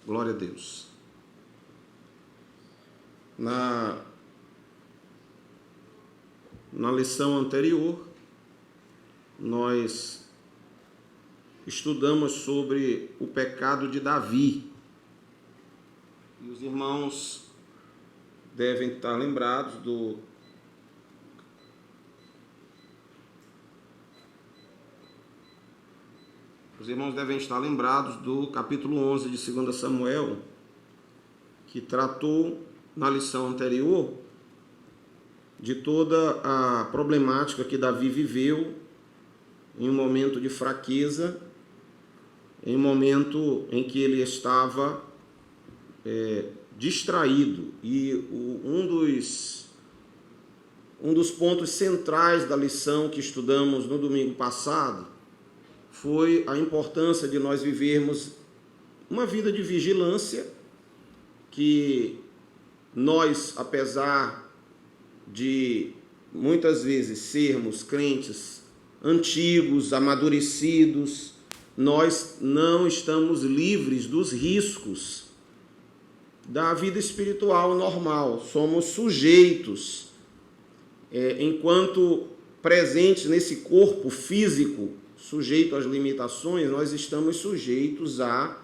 Glória a Deus. Na lição anterior, nós estudamos sobre o pecado de Davi. E os irmãos devem estar lembrados do capítulo 11 de 2 Samuel, que tratou na lição anterior de toda a problemática que Davi viveu em um momento de fraqueza, em um momento em que ele estava distraído. E um dos pontos centrais da lição que estudamos no domingo passado foi a importância de nós vivermos uma vida de vigilância, que nós, apesar de muitas vezes sermos crentes antigos, amadurecidos, nós não estamos livres dos riscos da vida espiritual normal. Somos sujeitos, enquanto presentes nesse corpo físico, sujeito às limitações, nós estamos sujeitos a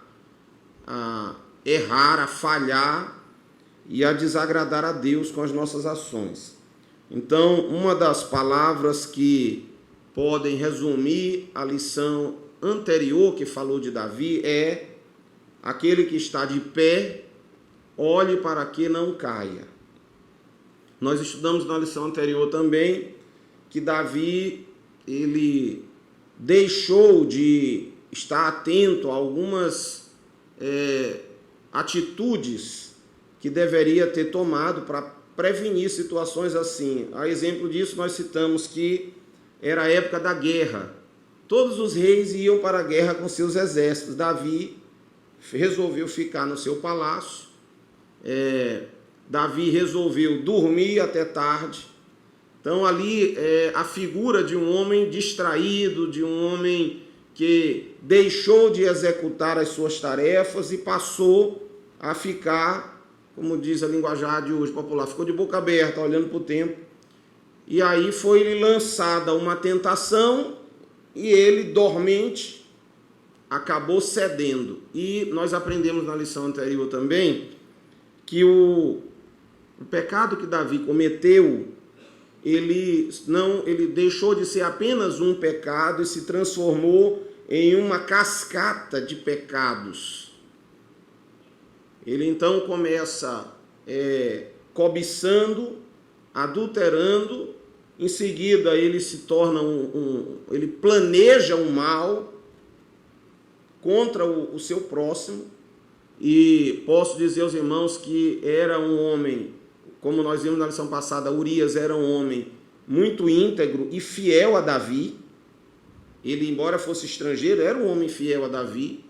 errar, a falhar e a desagradar a Deus com as nossas ações. Então, uma das palavras que podem resumir a lição anterior que falou de Davi é: aquele que está de pé, olhe para que não caia. Nós estudamos na lição anterior também que Davi, ele deixou de estar atento a algumas atitudes que deveria ter tomado para prevenir situações assim. A exemplo disso, nós citamos que era a época da guerra. Todos os reis iam para a guerra com seus exércitos. Davi resolveu ficar no seu palácio. Davi resolveu dormir até tarde. Então, ali a figura de um homem distraído, de um homem que deixou de executar as suas tarefas e passou a ficar, como diz a linguajar de hoje popular, ficou de boca aberta, olhando para o tempo. E aí foi lançada uma tentação e ele, dormente, acabou cedendo. E nós aprendemos na lição anterior também que o pecado que Davi cometeu, ele deixou de ser apenas um pecado e se transformou em uma cascata de pecados. Ele então começa cobiçando, adulterando, em seguida ele se torna ele planeja um mal contra o seu próximo. E posso dizer aos irmãos que era um homem, como nós vimos na lição passada, Urias era um homem muito íntegro e fiel a Davi. Ele, embora fosse estrangeiro, era um homem fiel a Davi.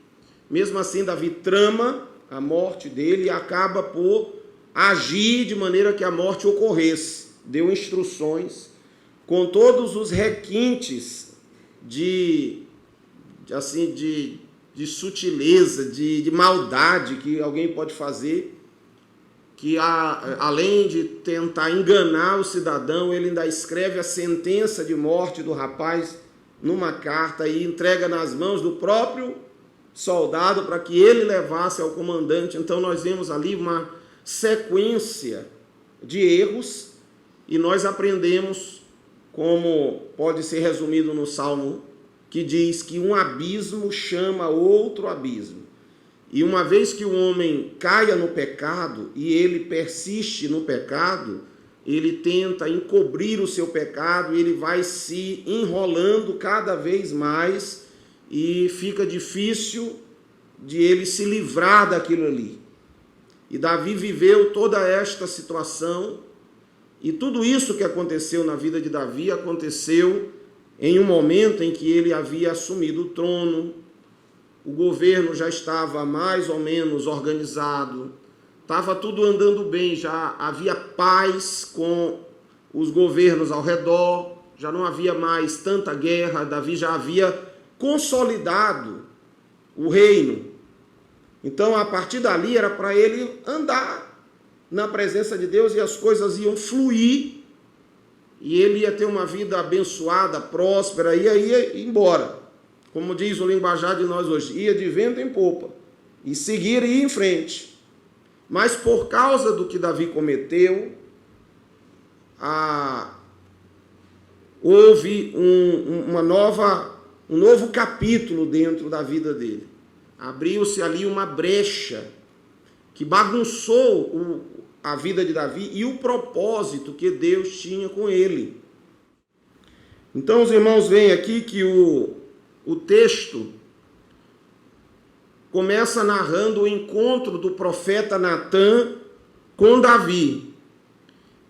Mesmo assim, Davi trama a morte dele e acaba por agir de maneira que a morte ocorresse. Deu instruções com todos os requintes de sutileza, de maldade que alguém pode fazer, que além de tentar enganar o cidadão, ele ainda escreve a sentença de morte do rapaz numa carta e entrega nas mãos do próprio soldado para que ele levasse ao comandante. Então nós vemos ali uma sequência de erros e nós aprendemos, como pode ser resumido no Salmo, que diz que um abismo chama outro abismo. E uma vez que o homem caia no pecado e ele persiste no pecado, ele tenta encobrir o seu pecado e ele vai se enrolando cada vez mais e fica difícil de ele se livrar daquilo ali. E Davi viveu toda esta situação e tudo isso que aconteceu na vida de Davi aconteceu em um momento em que ele havia assumido o trono. O governo já estava mais ou menos organizado, estava tudo andando bem, já havia paz com os governos ao redor, já não havia mais tanta guerra, Davi já havia consolidado o reino. Então, a partir dali, era para ele andar na presença de Deus e as coisas iam fluir, e ele ia ter uma vida abençoada, próspera, e aí ia embora. Como diz o linguajar de nós hoje, ia de vento em popa, e seguir e ir em frente. Mas por causa do que Davi cometeu, houve um novo capítulo dentro da vida dele. Abriu-se ali uma brecha que bagunçou a vida de Davi e o propósito que Deus tinha com ele. Então os irmãos veem aqui que o texto começa narrando o encontro do profeta Natã com Davi.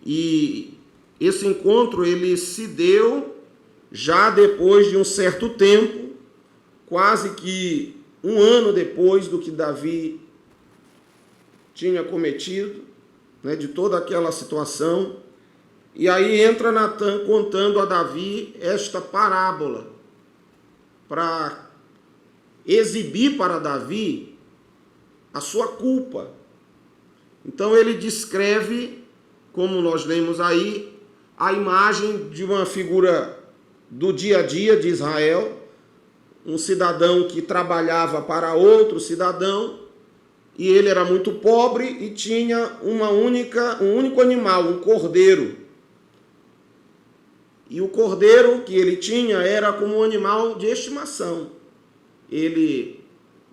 E esse encontro ele se deu já depois de um certo tempo, quase que um ano depois do que Davi tinha cometido, né, de toda aquela situação. E aí entra Natã contando a Davi esta parábola para exibir para Davi a sua culpa. Então ele descreve, como nós lemos aí, a imagem de uma figura do dia a dia de Israel, um cidadão que trabalhava para outro cidadão, e ele era muito pobre e tinha um único animal, um cordeiro. E o cordeiro que ele tinha era como um animal de estimação. Ele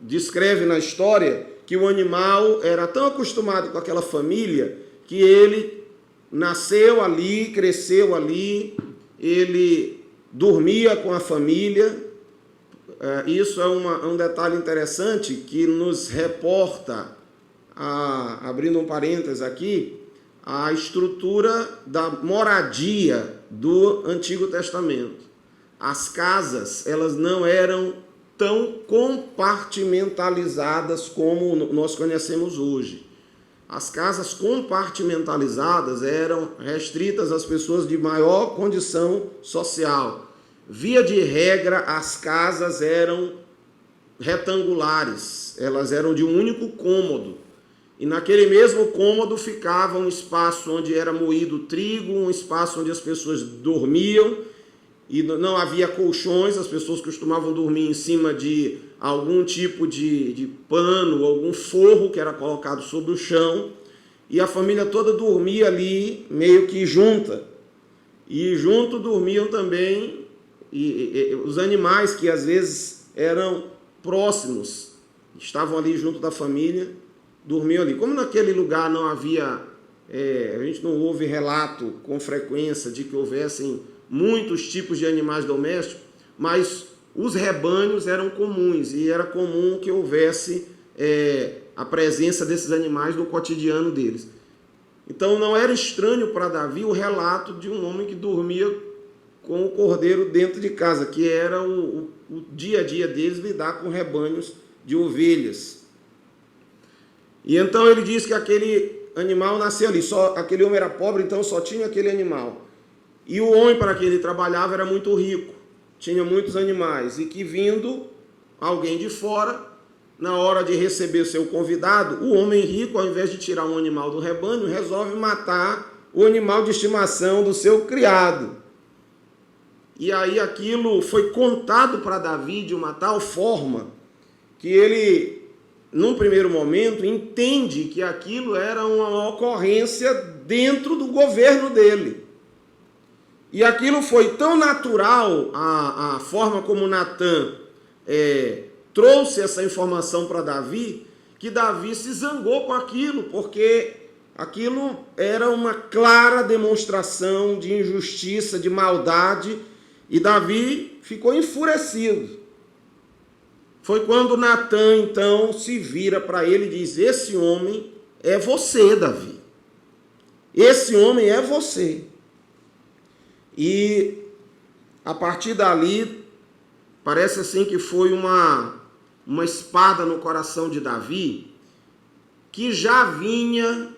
descreve na história que o animal era tão acostumado com aquela família que ele nasceu ali, cresceu ali, ele dormia com a família. Isso é um detalhe interessante que nos reporta, abrindo um parênteses aqui, a estrutura da moradia do Antigo Testamento. As casas, elas não eram tão compartimentalizadas como nós conhecemos hoje. As casas compartimentalizadas eram restritas às pessoas de maior condição social. Via de regra, as casas eram retangulares, elas eram de um único cômodo. E naquele mesmo cômodo ficava um espaço onde era moído trigo, um espaço onde as pessoas dormiam, e não havia colchões, as pessoas costumavam dormir em cima de algum tipo de pano, algum forro que era colocado sobre o chão, e a família toda dormia ali, meio que junta. E junto dormiam também os animais que às vezes eram próximos, estavam ali junto da família, dormiam ali. Como naquele lugar não havia, a gente não houve relato com frequência de que houvessem muitos tipos de animais domésticos, mas os rebanhos eram comuns e era comum que houvesse a presença desses animais no cotidiano deles. Então não era estranho para Davi o relato de um homem que dormia com o cordeiro dentro de casa, que era o dia a dia deles lidar com rebanhos de ovelhas. E então ele diz que aquele animal nasceu ali, aquele homem era pobre, então só tinha aquele animal. E o homem para quem ele trabalhava era muito rico, tinha muitos animais, e que vindo alguém de fora, na hora de receber seu convidado, o homem rico, ao invés de tirar um animal do rebanho, resolve matar o animal de estimação do seu criado. E aí aquilo foi contado para Davi de uma tal forma que ele, num primeiro momento, entende que aquilo era uma ocorrência dentro do governo dele. E aquilo foi tão natural, a forma como Natã trouxe essa informação para Davi, que Davi se zangou com aquilo, porque aquilo era uma clara demonstração de injustiça, de maldade, e Davi ficou enfurecido. Foi quando Natã, então, se vira para ele e diz: esse homem é você, Davi. Esse homem é você. E a partir dali, parece assim que foi uma espada no coração de Davi, que já vinha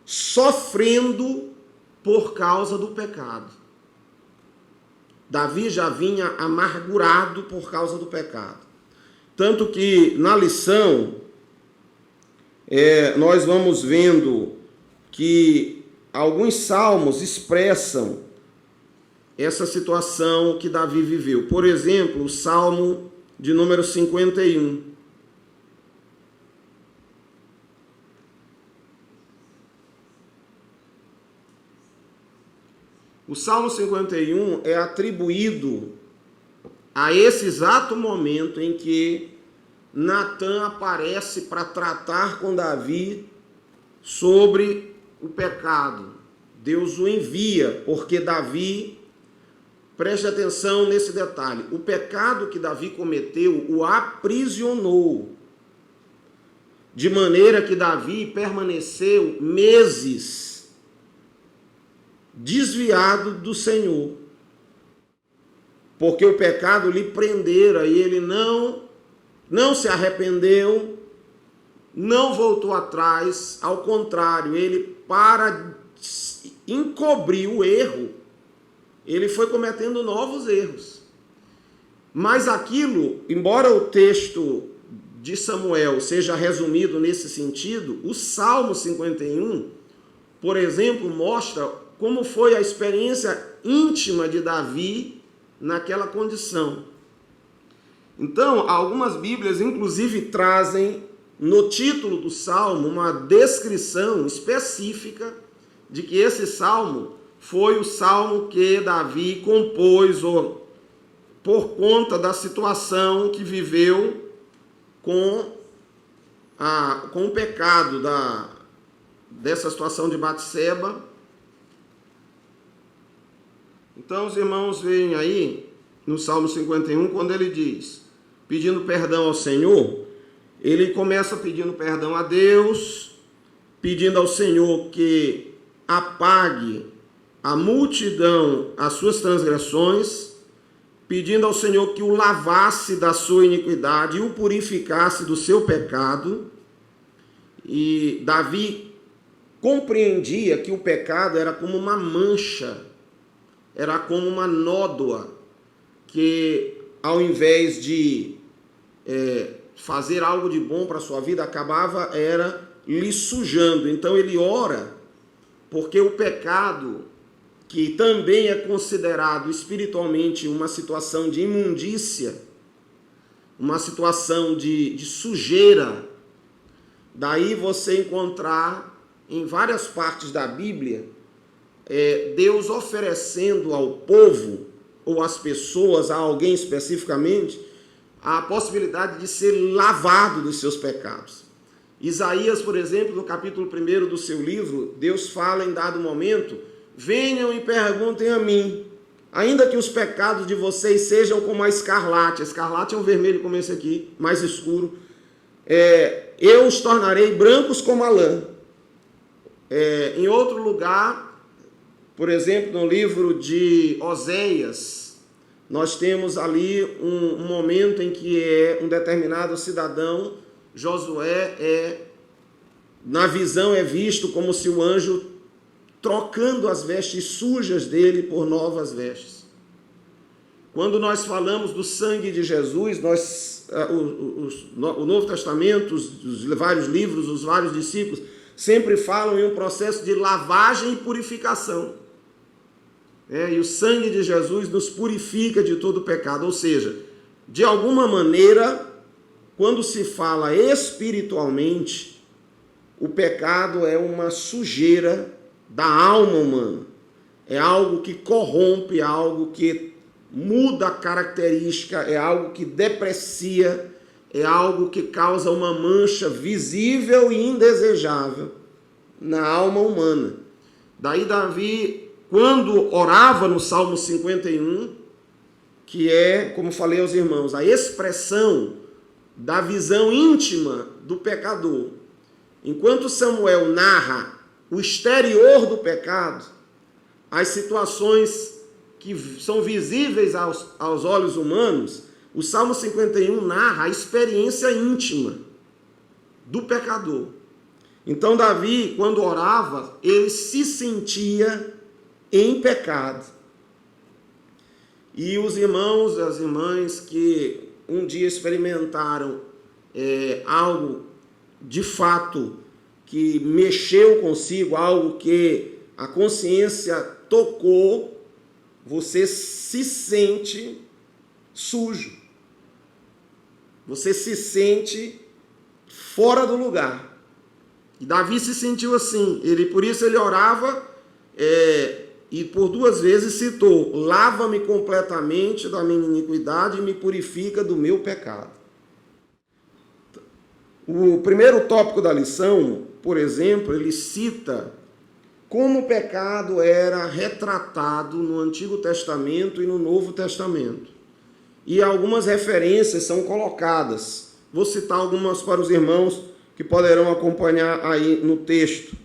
sofrendo por causa do pecado. Davi já vinha amargurado por causa do pecado. Tanto que na lição nós vamos vendo que alguns salmos expressam essa situação que Davi viveu. Por exemplo, o Salmo de número 51. O Salmo 51 é atribuído a esse exato momento em que Natã aparece para tratar com Davi sobre o pecado. Deus o envia, porque Davi, preste atenção nesse detalhe, o pecado que Davi cometeu o aprisionou, de maneira que Davi permaneceu meses desviado do Senhor, porque o pecado lhe prendera e ele não se arrependeu, não voltou atrás, ao contrário, ele, para encobrir o erro, ele foi cometendo novos erros. Mas aquilo, embora o texto de Samuel seja resumido nesse sentido, o Salmo 51, por exemplo, mostra como foi a experiência íntima de Davi naquela condição. Então, algumas Bíblias, inclusive, trazem no título do Salmo uma descrição específica de que esse Salmo foi o Salmo que Davi compôs por conta da situação que viveu com o pecado dessa situação de Batseba. Então, os irmãos veem aí, no Salmo 51, quando ele diz, pedindo perdão ao Senhor, ele começa pedindo perdão a Deus, pedindo ao Senhor que apague a multidão as suas transgressões, pedindo ao Senhor que o lavasse da sua iniquidade e o purificasse do seu pecado. E Davi compreendia que o pecado era como uma mancha, era como uma nódoa, que ao invés de fazer algo de bom para a sua vida, acabava lhe sujando. Então ele ora, porque o pecado, que também é considerado espiritualmente uma situação de imundícia, uma situação de sujeira, daí você encontrar em várias partes da Bíblia, Deus oferecendo ao povo, ou às pessoas, a alguém especificamente, a possibilidade de ser lavado dos seus pecados. Isaías, por exemplo, no capítulo 1 do seu livro, Deus fala em dado momento, venham e perguntem a mim, ainda que os pecados de vocês sejam como a escarlate é um vermelho como esse aqui, mais escuro, eu os tornarei brancos como a lã. Em outro lugar, por exemplo, no livro de Oséias, nós temos ali um momento em que um determinado cidadão, Josué, na visão é visto como se o anjo trocando as vestes sujas dele por novas vestes. Quando nós falamos do sangue de Jesus, o Novo Testamento, os vários livros, os vários discípulos, sempre falam em um processo de lavagem e purificação. E o sangue de Jesus nos purifica de todo pecado. Ou seja, de alguma maneira, quando se fala espiritualmente, o pecado é uma sujeira da alma humana. É algo que corrompe, é algo que muda a característica, é algo que deprecia, é algo que causa uma mancha visível e indesejável na alma humana. Daí Davi, quando orava no Salmo 51, que é, como falei aos irmãos, a expressão da visão íntima do pecador. Enquanto Samuel narra o exterior do pecado, as situações que são visíveis aos olhos humanos, o Salmo 51 narra a experiência íntima do pecador. Então Davi, quando orava, ele se sentia em pecado. E os irmãos e as irmãs que um dia experimentaram algo de fato que mexeu consigo, algo que a consciência tocou, você se sente sujo. Você se sente fora do lugar. E Davi se sentiu assim. Por isso ele orava e por 2 vezes citou: lava-me completamente da minha iniquidade e me purifica do meu pecado. O primeiro tópico da lição, por exemplo, ele cita como o pecado era retratado no Antigo Testamento e no Novo Testamento. E algumas referências são colocadas. Vou citar algumas para os irmãos que poderão acompanhar aí no texto.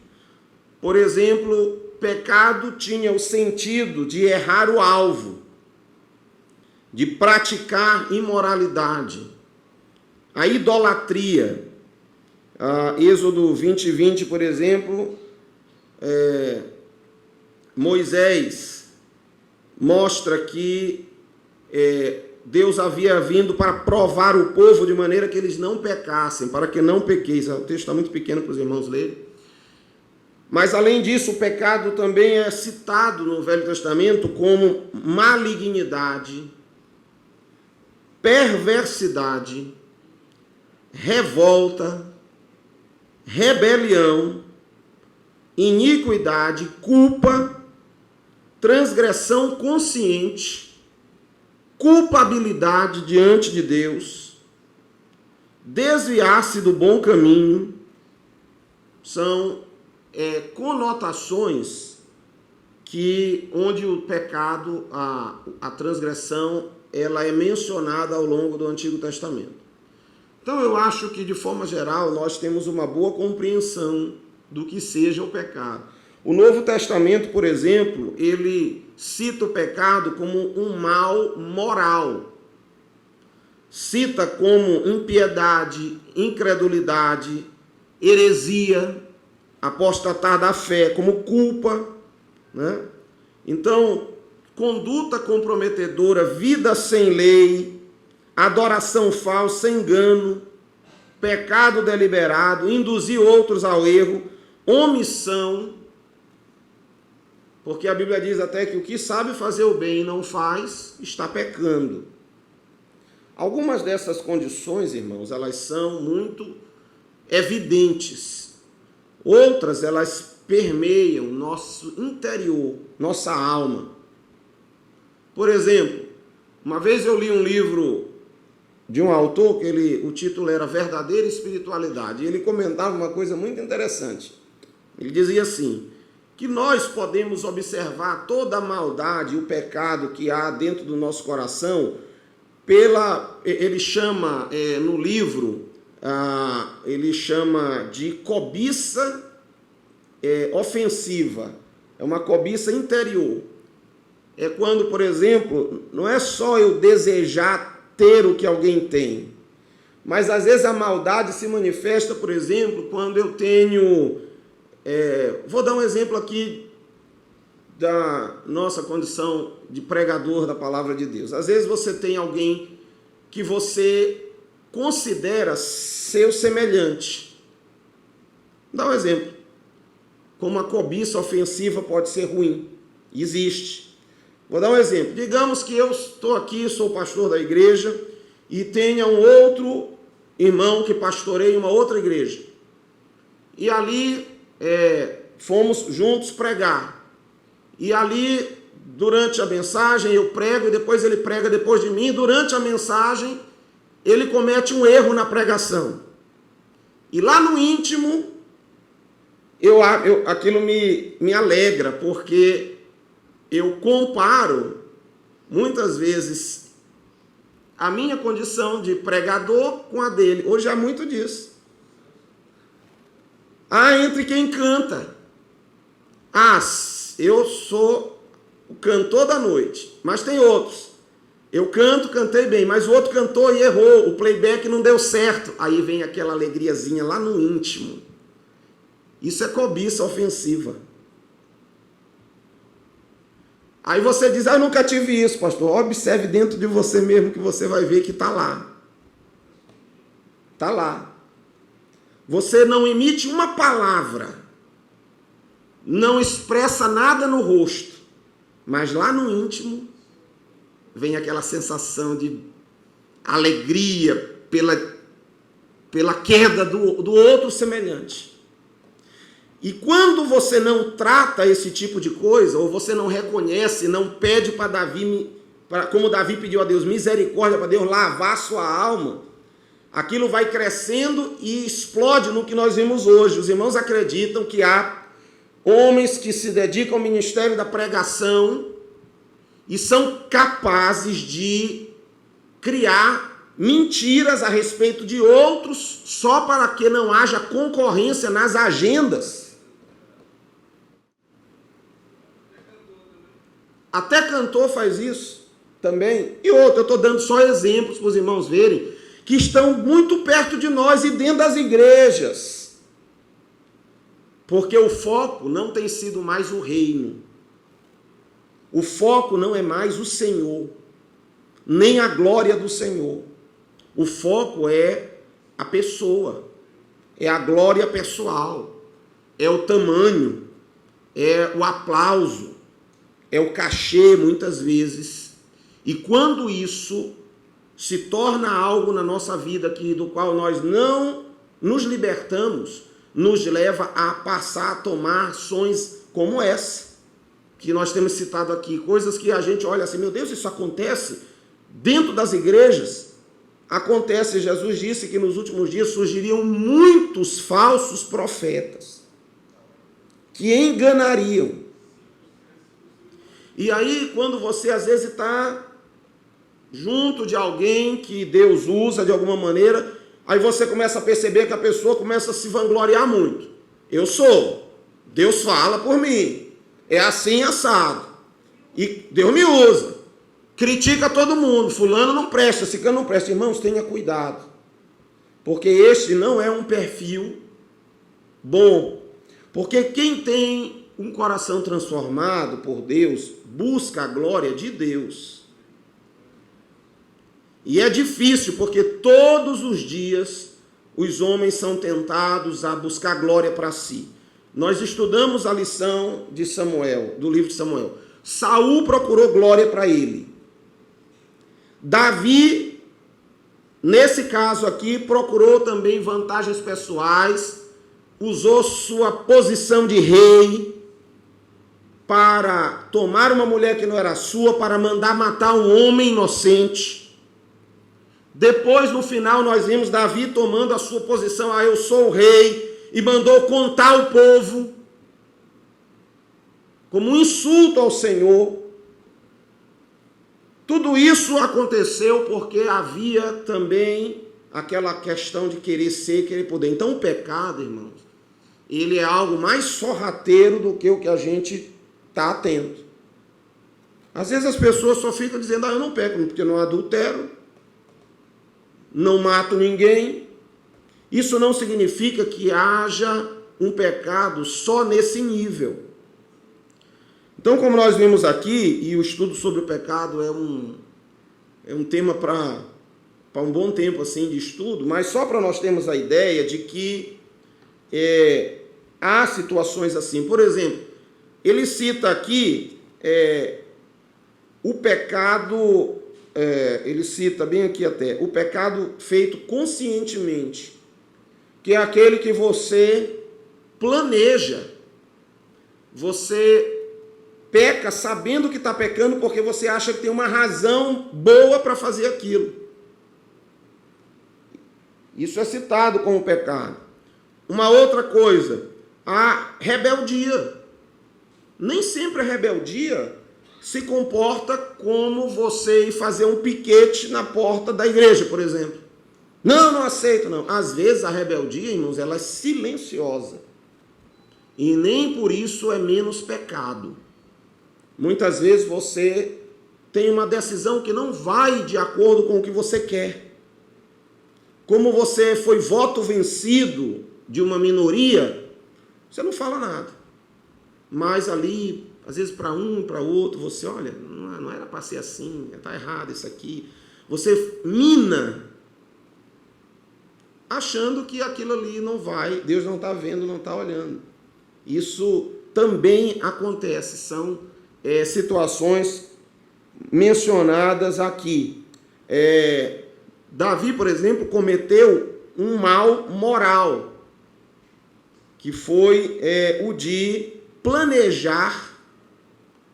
Por exemplo, pecado tinha o sentido de errar o alvo, de praticar imoralidade. A idolatria. Êxodo 20:20, por exemplo, Moisés mostra que Deus havia vindo para provar o povo de maneira que eles não pecassem, para que não pequeis. O texto está muito pequeno para os irmãos lerem. Mas, além disso, o pecado também é citado no Velho Testamento como malignidade, perversidade, revolta, rebelião, iniquidade, culpa, transgressão consciente, culpabilidade diante de Deus, desviar-se do bom caminho. São conotações onde o pecado, a transgressão, ela é mencionada ao longo do Antigo Testamento. Então eu acho que, de forma geral, nós temos uma boa compreensão do que seja o pecado. O Novo Testamento, por exemplo, ele cita o pecado como um mal moral. Cita como impiedade, incredulidade, heresia, apostatar da fé, como culpa, né? Então, conduta comprometedora, vida sem lei, adoração falsa, engano, pecado deliberado, induzir outros ao erro, omissão, porque a Bíblia diz até que o que sabe fazer o bem e não faz, está pecando. Algumas dessas condições, irmãos, elas são muito evidentes. Outras, elas permeiam nosso interior, nossa alma. Por exemplo, uma vez eu li um livro de um autor, o título era Verdadeira Espiritualidade, e ele comentava uma coisa muito interessante. Ele dizia assim, que nós podemos observar toda a maldade e o pecado que há dentro do nosso coração, ele chama no livro, ele chama de cobiça ofensiva, é uma cobiça interior. É quando, por exemplo, não é só eu desejar ter o que alguém tem, mas às vezes a maldade se manifesta, por exemplo, quando eu tenho, vou dar um exemplo aqui da nossa condição de pregador da palavra de Deus. Às vezes você tem alguém que você considera seu semelhante. Vou dar um exemplo. Como a cobiça ofensiva pode ser ruim. Existe. Vou dar um exemplo. Digamos que eu estou aqui, sou pastor da igreja, e tenha um outro irmão que pastoreia uma outra igreja. E ali fomos juntos pregar. E ali, durante a mensagem, eu prego, e depois ele prega depois de mim. Durante a mensagem, ele comete um erro na pregação. E lá no íntimo, aquilo me alegra, porque eu comparo, muitas vezes, a minha condição de pregador com a dele. Hoje há muito disso. Entre quem canta. Eu sou o cantor da noite, mas tem outros. Eu cantei bem, mas o outro cantou e errou, o playback não deu certo. Aí vem aquela alegriazinha lá no íntimo. Isso é cobiça ofensiva. Aí você diz, eu nunca tive isso, pastor. Observe dentro de você mesmo que você vai ver que está lá. Está lá. você não emite uma palavra, não expressa nada no rosto, mas lá no íntimo vem aquela sensação de alegria pela queda do outro semelhante. E quando você não trata esse tipo de coisa, ou você não reconhece, não pede para Davi, como Davi pediu a Deus misericórdia, para Deus lavar a sua alma, aquilo vai crescendo e explode no que nós vimos hoje. Os irmãos acreditam que há homens que se dedicam ao ministério da pregação e são capazes de criar mentiras a respeito de outros só para que não haja concorrência nas agendas. Até cantor faz isso também. E outro, eu estou dando só exemplos para os irmãos verem que estão muito perto de nós e dentro das igrejas. Porque o foco não tem sido mais o reino. O foco não é mais o Senhor, nem a glória do Senhor. O foco é a pessoa, é a glória pessoal, é o tamanho, é o aplauso, é o cachê, muitas vezes. E quando isso se torna algo na nossa vida do qual nós não nos libertamos, nos leva a passar a tomar ações como essa, que nós temos citado aqui, coisas que a gente olha assim, meu Deus, isso acontece dentro das igrejas? Acontece, Jesus disse que nos últimos dias surgiriam muitos falsos profetas, que enganariam. E aí, quando você às vezes está junto de alguém que Deus usa de alguma maneira, aí você começa a perceber que a pessoa começa a se vangloriar muito. Eu sou, Deus fala por mim, é assim assado, e Deus me usa. Critica todo mundo, fulano não presta, ciclano não presta. Irmãos, tenha cuidado, porque este não é um perfil bom. Porque quem tem um coração transformado por Deus, busca a glória de Deus. E é difícil, porque todos os dias os homens são tentados a buscar glória para si. Nós estudamos a lição de Samuel, do livro de Samuel. Saul procurou glória para ele. Davi, nesse caso aqui, procurou também vantagens pessoais, usou sua posição de rei para tomar uma mulher que não era sua, para mandar matar um homem inocente. Depois, no final, nós vimos Davi tomando a sua posição, eu sou o rei, e mandou contar o povo, como um insulto ao Senhor. Tudo isso aconteceu porque havia também aquela questão de querer ser, querer poder. Então, o pecado, irmãos, ele é algo mais sorrateiro do que o que a gente está atento. Às vezes as pessoas só ficam dizendo, eu não peco, porque não adultero, não mato ninguém. Isso não significa que haja um pecado só nesse nível. Então, como nós vimos aqui, e o estudo sobre o pecado é um tema para um bom tempo assim de estudo, mas só para nós termos a ideia de que há situações assim. Por exemplo, ele cita aqui o pecado, ele cita bem aqui até, o pecado feito conscientemente, que é aquele que você planeja, você peca sabendo que está pecando porque você acha que tem uma razão boa para fazer aquilo. Isso é citado como pecado. Uma outra coisa, a rebeldia. Nem sempre a rebeldia se comporta como você ir fazer um piquete na porta da igreja, por exemplo. Não aceito, não. Às vezes a rebeldia, irmãos, ela é silenciosa. E nem por isso é menos pecado. Muitas vezes você tem uma decisão que não vai de acordo com o que você quer. Como você foi voto vencido de uma minoria, você não fala nada. Mas ali, às vezes para um, para outro, você olha, não era para ser assim, está errado isso aqui. Você mina achando que aquilo ali não vai, Deus não está vendo, não está olhando. Isso também acontece, são situações mencionadas aqui. Davi, por exemplo, cometeu um mal moral, que foi o de planejar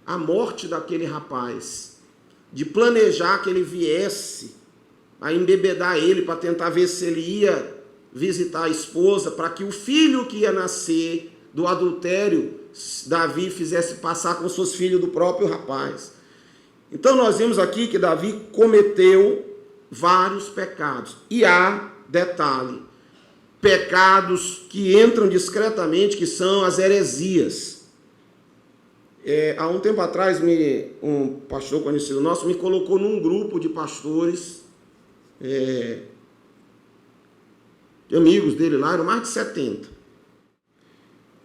a morte daquele rapaz, de planejar que ele viesse a embebedar ele para tentar ver se ele ia visitar a esposa, para que o filho que ia nascer do adultério, Davi fizesse passar como se fosse filho do próprio rapaz. Então nós vimos aqui que Davi cometeu vários pecados. E há, detalhe, pecados que entram discretamente, que são as heresias. Há um tempo atrás, um pastor conhecido nosso me colocou num grupo de pastores, amigos dele lá, eram mais de 70.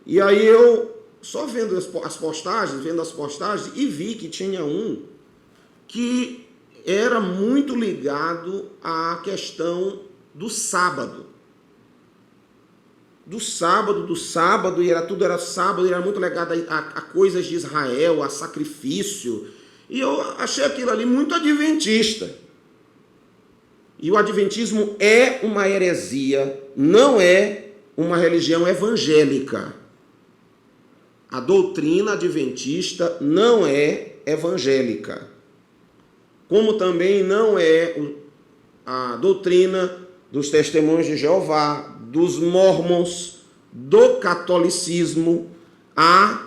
E aí eu, só vendo as postagens, e vi que tinha um que era muito ligado à questão do sábado. Do sábado, e tudo era sábado, e era muito ligado a coisas de Israel, a sacrifício. E eu achei aquilo ali muito adventista. E o adventismo é uma heresia, não é uma religião evangélica. A doutrina adventista não é evangélica. Como também não é a doutrina dos Testemunhos de Jeová, dos Mormons, do catolicismo. Há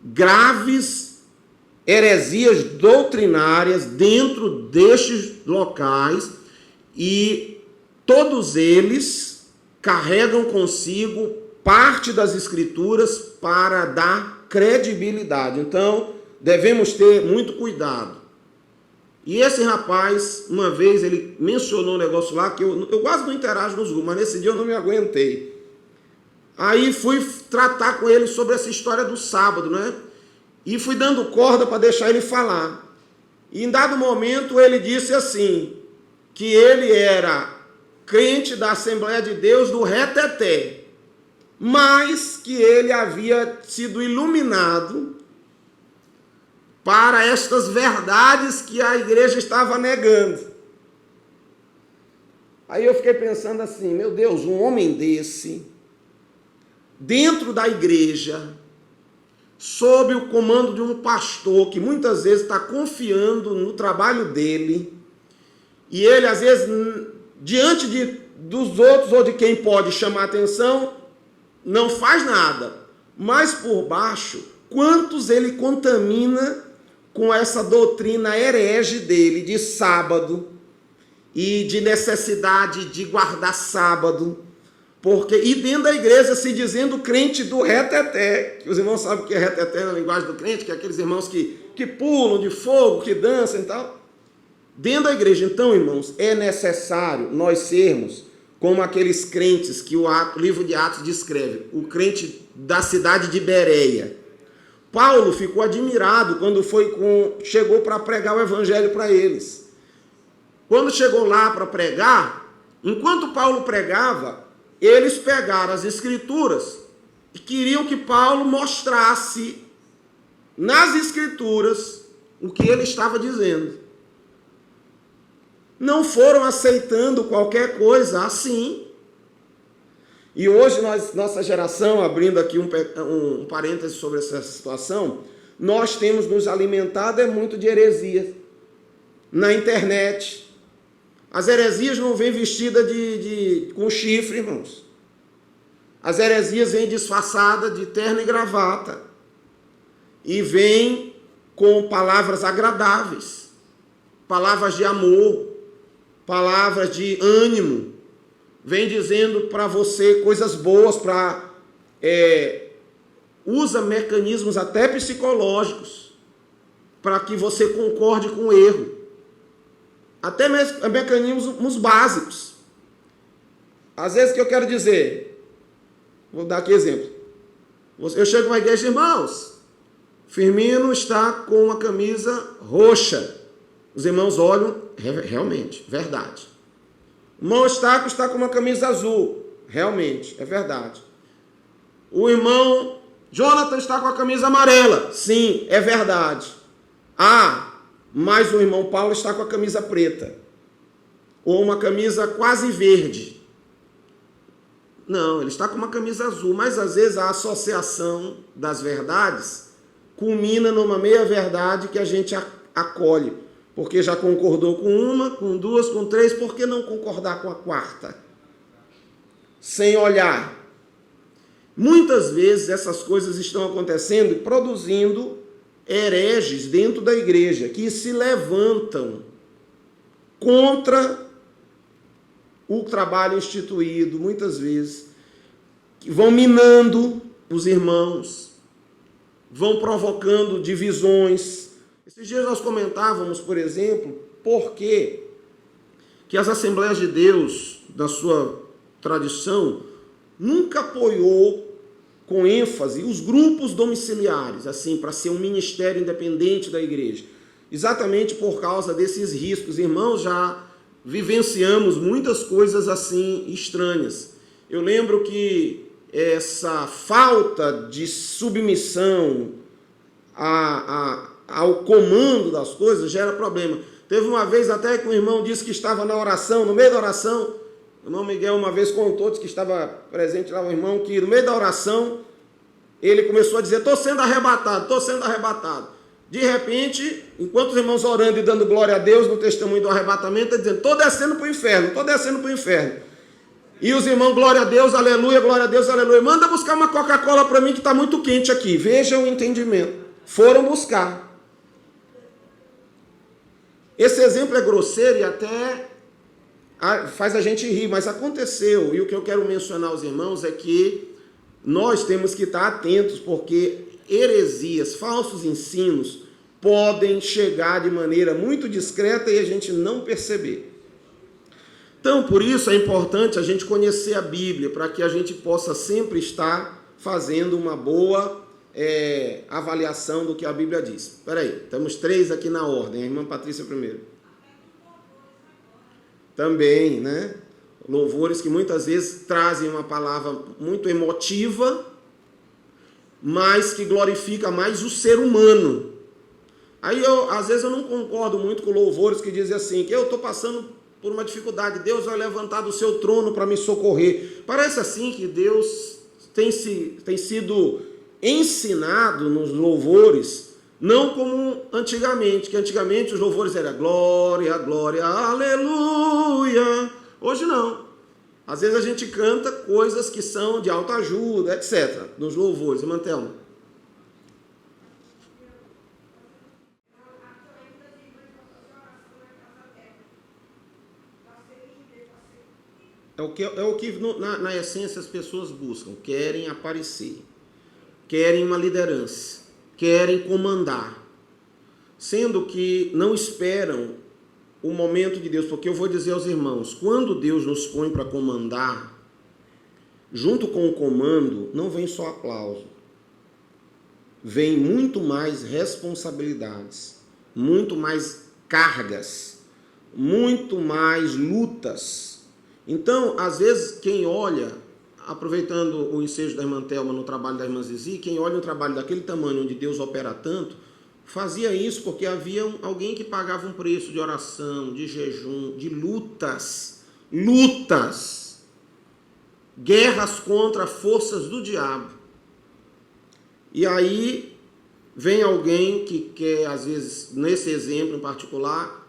graves heresias doutrinárias dentro destes locais e todos eles carregam consigo parte das Escrituras para dar credibilidade. Então, devemos ter muito cuidado. E esse rapaz, uma vez, ele mencionou um negócio lá que eu quase não interajo nos grupos, mas nesse dia eu não me aguentei. Aí fui tratar com ele sobre essa história do sábado, né? E fui dando corda para deixar ele falar. E em dado momento ele disse assim, que ele era crente da Assembleia de Deus do Reteté, mas que ele havia sido iluminado para estas verdades que a igreja estava negando. Aí eu fiquei pensando assim, meu Deus, um homem desse, dentro da igreja, sob o comando de um pastor que muitas vezes está confiando no trabalho dele, e ele às vezes, diante dos outros ou de quem pode chamar atenção, não faz nada, mas por baixo, quantos ele contamina com essa doutrina herege dele de sábado e de necessidade de guardar sábado, e dentro da igreja se dizendo crente do reteté, que os irmãos sabem o que é reteté na linguagem do crente, que é aqueles irmãos que pulam de fogo, que dançam e tal, dentro da igreja. Então, irmãos, é necessário nós sermos como aqueles crentes que o livro de Atos descreve, o crente da cidade de Bereia. Paulo ficou admirado quando chegou para pregar o evangelho para eles. Quando chegou lá para pregar, enquanto Paulo pregava, eles pegaram as escrituras e queriam que Paulo mostrasse nas escrituras o que ele estava dizendo. Não foram aceitando qualquer coisa assim. E hoje, nossa geração, abrindo aqui um parêntese sobre essa situação, nós temos nos alimentado muito de heresias na internet. As heresias não vêm vestidas com chifre, irmãos. As heresias vêm disfarçadas de terno e gravata. E vêm com palavras agradáveis, palavras de amor, palavras de ânimo. Vem dizendo para você coisas boas, usa mecanismos até psicológicos para que você concorde com o erro. Até mesmo mecanismos básicos. Às vezes, o que eu quero dizer? Vou dar aqui exemplo. Eu chego na igreja, irmãos, Firmino está com uma camisa roxa. Os irmãos olham, realmente, verdade. O irmão Eustáquio está com uma camisa azul. Realmente, é verdade. O irmão Jonathan está com a camisa amarela. Sim, é verdade. Mas o irmão Paulo está com a camisa preta. Ou uma camisa quase verde. Não, ele está com uma camisa azul. Mas às vezes a associação das verdades culmina numa meia-verdade que a gente acolhe. Porque já concordou com uma, com duas, com três, por que não concordar com a quarta? Sem olhar. Muitas vezes essas coisas estão acontecendo e produzindo hereges dentro da igreja, que se levantam contra o trabalho instituído, muitas vezes, que vão minando os irmãos, vão provocando divisões. Esses dias nós comentávamos, por exemplo, por que as Assembleias de Deus, da sua tradição, nunca apoiou com ênfase os grupos domiciliares, assim, para ser um ministério independente da igreja. Exatamente por causa desses riscos. Irmãos, já vivenciamos muitas coisas assim estranhas. Eu lembro que essa falta de submissão ao comando das coisas gera problema. Teve uma vez até que um irmão disse que estava na oração, no meio da oração, o irmão Miguel uma vez contou, disse que estava presente lá, um irmão que no meio da oração, ele começou a dizer, estou sendo arrebatado, estou sendo arrebatado. De repente, enquanto os irmãos orando e dando glória a Deus no testemunho do arrebatamento, ele dizendo, estou descendo para o inferno, estou descendo para o inferno. E os irmãos, glória a Deus, aleluia, glória a Deus, aleluia. Manda buscar uma Coca-Cola para mim que está muito quente aqui. Veja o entendimento. Foram buscar. Esse exemplo é grosseiro e até faz a gente rir, mas aconteceu. E o que eu quero mencionar aos irmãos é que nós temos que estar atentos, porque heresias, falsos ensinos, podem chegar de maneira muito discreta e a gente não perceber. Então, por isso é importante a gente conhecer a Bíblia, para que a gente possa sempre estar fazendo uma boa avaliação do que a Bíblia diz. Espera aí, temos 3 aqui na ordem. A irmã Patrícia primeiro. Também, né? Louvores que muitas vezes trazem uma palavra muito emotiva, mas que glorifica mais o ser humano. Aí, às vezes, eu não concordo muito com louvores que dizem assim, que eu estou passando por uma dificuldade, Deus vai levantar do seu trono para me socorrer. Parece assim que Deus tem sido ensinado nos louvores, não como antigamente, que antigamente os louvores eram glória, glória, aleluia. Hoje não. Às vezes a gente canta coisas que são de autoajuda, etc., nos louvores. Irmã Thelma. É o que na essência as pessoas buscam, querem aparecer, querem uma liderança, querem comandar, sendo que não esperam o momento de Deus, porque eu vou dizer aos irmãos, quando Deus nos põe para comandar, junto com o comando, não vem só aplauso, vem muito mais responsabilidades, muito mais cargas, muito mais lutas. Então, às vezes, quem olha, aproveitando o ensejo da irmã Thelma no trabalho da irmã Zizi, quem olha um trabalho daquele tamanho, onde Deus opera tanto, fazia isso porque havia alguém que pagava um preço de oração, de jejum, de lutas, guerras contra forças do diabo. E aí vem alguém que quer, às vezes, nesse exemplo em particular,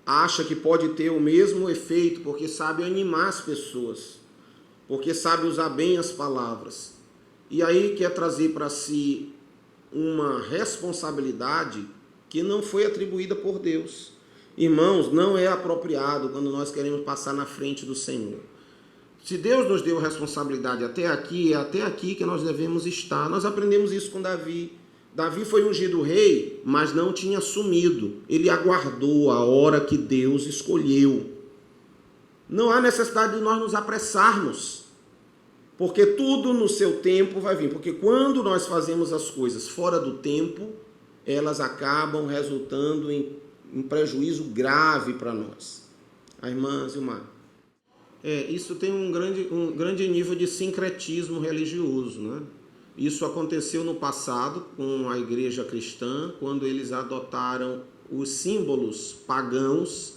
acha que pode ter o mesmo efeito, porque sabe animar as pessoas, porque sabe usar bem as palavras. E aí quer trazer para si uma responsabilidade que não foi atribuída por Deus. Irmãos, não é apropriado quando nós queremos passar na frente do Senhor. Se Deus nos deu responsabilidade até aqui, é até aqui que nós devemos estar. Nós aprendemos isso com Davi. Davi foi ungido rei, mas não tinha assumido. Ele aguardou a hora que Deus escolheu. Não há necessidade de nós nos apressarmos, porque tudo no seu tempo vai vir. Porque quando nós fazemos as coisas fora do tempo, elas acabam resultando em prejuízo grave para nós. A irmã Zilmar. Isso tem um grande nível de sincretismo religioso, né? Isso aconteceu no passado com a igreja cristã, quando eles adotaram os símbolos pagãos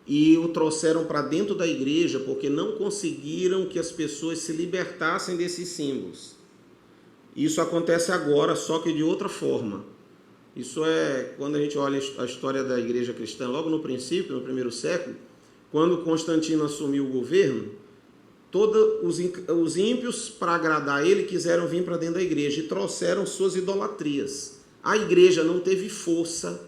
e o trouxeram para dentro da igreja, porque não conseguiram que as pessoas se libertassem desses símbolos. Isso acontece agora, só que de outra forma. Isso quando a gente olha a história da igreja cristã, logo no princípio, no primeiro século, quando Constantino assumiu o governo, todos os ímpios, para agradar ele, quiseram vir para dentro da igreja e trouxeram suas idolatrias. A igreja não teve força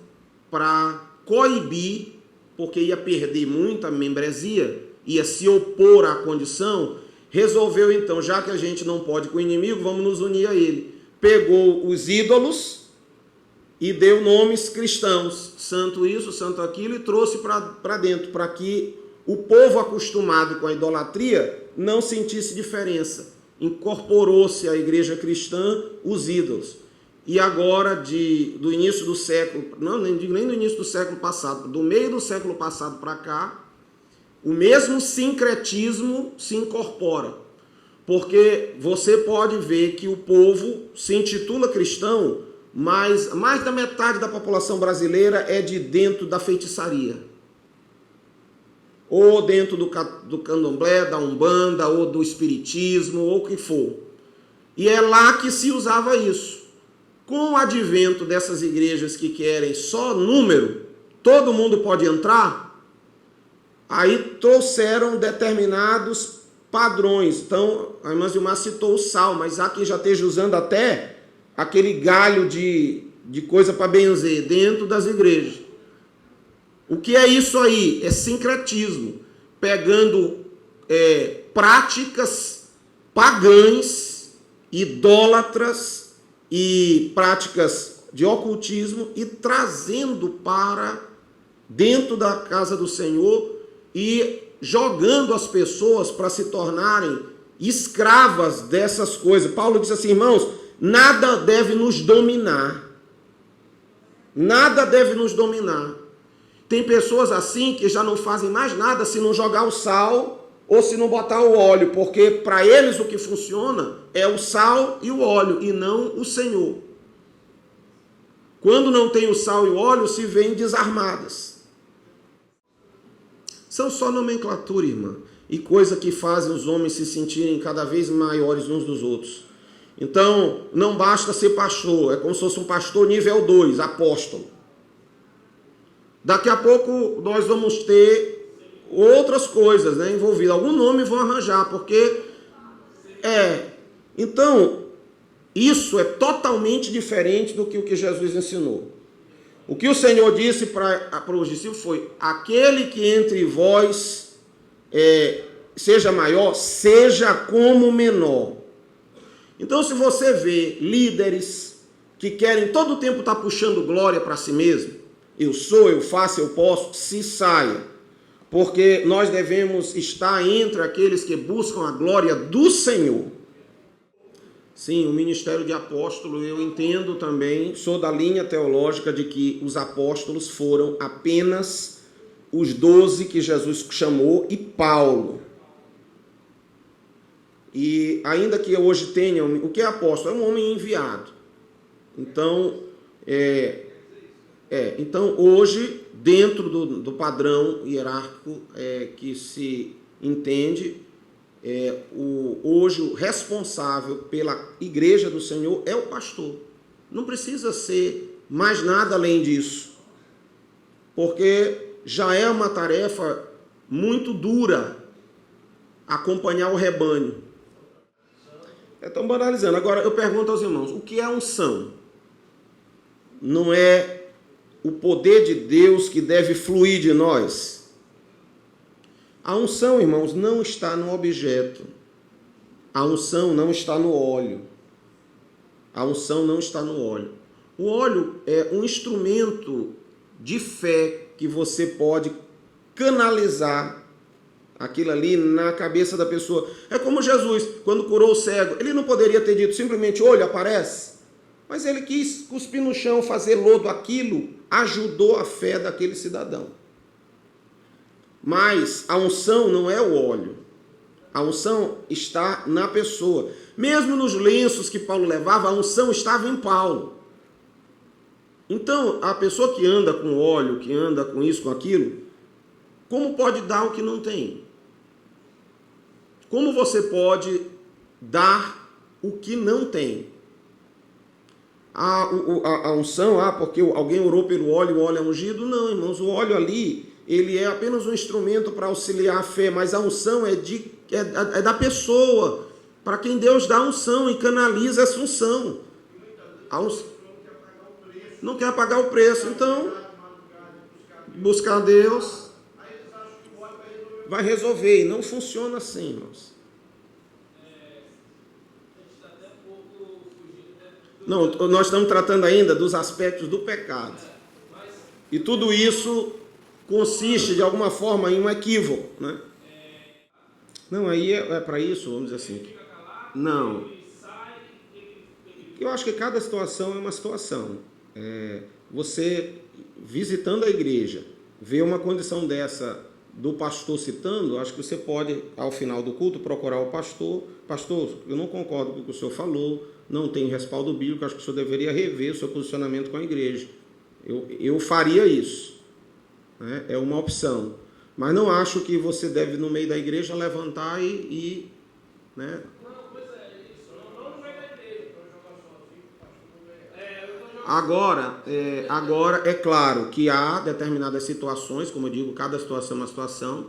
para coibir, porque ia perder muita membresia, ia se opor à condição, resolveu então, já que a gente não pode com o inimigo, vamos nos unir a ele. Pegou os ídolos e deu nomes cristãos, santo isso, santo aquilo, e trouxe para dentro, para que o povo acostumado com a idolatria não sentisse diferença. Incorporou-se à igreja cristã os ídolos. E agora, do início do século, não, nem do início do século passado, do meio do século passado para cá, o mesmo sincretismo se incorpora. Porque você pode ver que o povo se intitula cristão, mas mais da metade da população brasileira é de dentro da feitiçaria. Ou dentro do candomblé, da umbanda, ou do espiritismo, ou o que for. E é lá que se usava isso. Com o advento dessas igrejas que querem só número, todo mundo pode entrar, aí trouxeram determinados padrões. Então, a irmã Zilmar citou o sal, mas há quem já esteja usando até aquele galho de coisa para benzer dentro das igrejas. O que é isso aí? É sincretismo, pegando práticas pagãs, idólatras e práticas de ocultismo e trazendo para dentro da casa do Senhor e jogando as pessoas para se tornarem escravas dessas coisas. Paulo disse assim, irmãos, nada deve nos dominar. Nada deve nos dominar. Tem pessoas assim que já não fazem mais nada se não jogar o sal ou se não botar o óleo, porque para eles o que funciona é o sal e o óleo e não o Senhor. Quando não tem o sal e o óleo, se vêem desarmadas. São só nomenclatura, irmã, e coisa que fazem os homens se sentirem cada vez maiores uns dos outros. Então, não basta ser pastor, é como se fosse um pastor nível 2, apóstolo. Daqui a pouco nós vamos ter outras coisas, né, envolvidas. Algum nome vão arranjar, porque Então, isso é totalmente diferente do que o que Jesus ensinou. O que o Senhor disse para os discípulos foi: aquele que entre vós seja maior, seja como menor. Então, se você vê líderes que querem todo o tempo estar puxando glória para si mesmo, eu sou, eu faço, eu posso, se saia. Porque nós devemos estar entre aqueles que buscam a glória do Senhor. Sim, o ministério de apóstolo eu entendo também, sou da linha teológica de que os apóstolos foram apenas os 12 que Jesus chamou e Paulo. E ainda que hoje tenha, o que é apóstolo? É um homem enviado. Então, então hoje, dentro do padrão hierárquico que se entende, hoje o responsável pela igreja do Senhor é o pastor. Não precisa ser mais nada além disso, porque já é uma tarefa muito dura acompanhar o rebanho. Estão banalizando. Agora eu pergunto aos irmãos, o que é unção? Não é o poder de Deus que deve fluir de nós? A unção, irmãos, não está no objeto. A unção não está no óleo. A unção não está no óleo. O óleo é um instrumento de fé que você pode canalizar aquilo ali na cabeça da pessoa. É como Jesus, quando curou o cego. Ele não poderia ter dito simplesmente, olho, aparece. Mas ele quis cuspir no chão, fazer lodo. Aquilo ajudou a fé daquele cidadão. Mas a unção não é o óleo. A unção está na pessoa. Mesmo nos lenços que Paulo levava, a unção estava em Paulo. Então, a pessoa que anda com óleo, que anda com isso, com aquilo, como pode dar o que não tem? Como você pode dar o que não tem? A unção, porque alguém orou pelo óleo, o óleo é ungido? Não, irmãos, o óleo ali, ele é apenas um instrumento para auxiliar a fé, mas a unção é da pessoa, para quem Deus dá a unção e canaliza essa unção. Não quer pagar o preço, então buscar Deus vai resolver, e não funciona assim, irmãos. Não, nós estamos tratando ainda dos aspectos do pecado. E tudo isso consiste, de alguma forma, em um equívoco, né? Não, aí é para isso, vamos dizer assim. Não. Eu acho que cada situação é uma situação. Você, visitando a igreja, vê uma condição dessa do pastor citando, acho que você pode, ao final do culto, procurar o pastor. Pastor, eu não concordo com o que o senhor falou, não tem respaldo bíblico, acho que o senhor deveria rever o seu posicionamento com a igreja. Eu faria isso, né? É uma opção. Mas não acho que você deve, no meio da igreja, levantar né? Agora, é claro que há determinadas situações, como eu digo, cada situação é uma situação,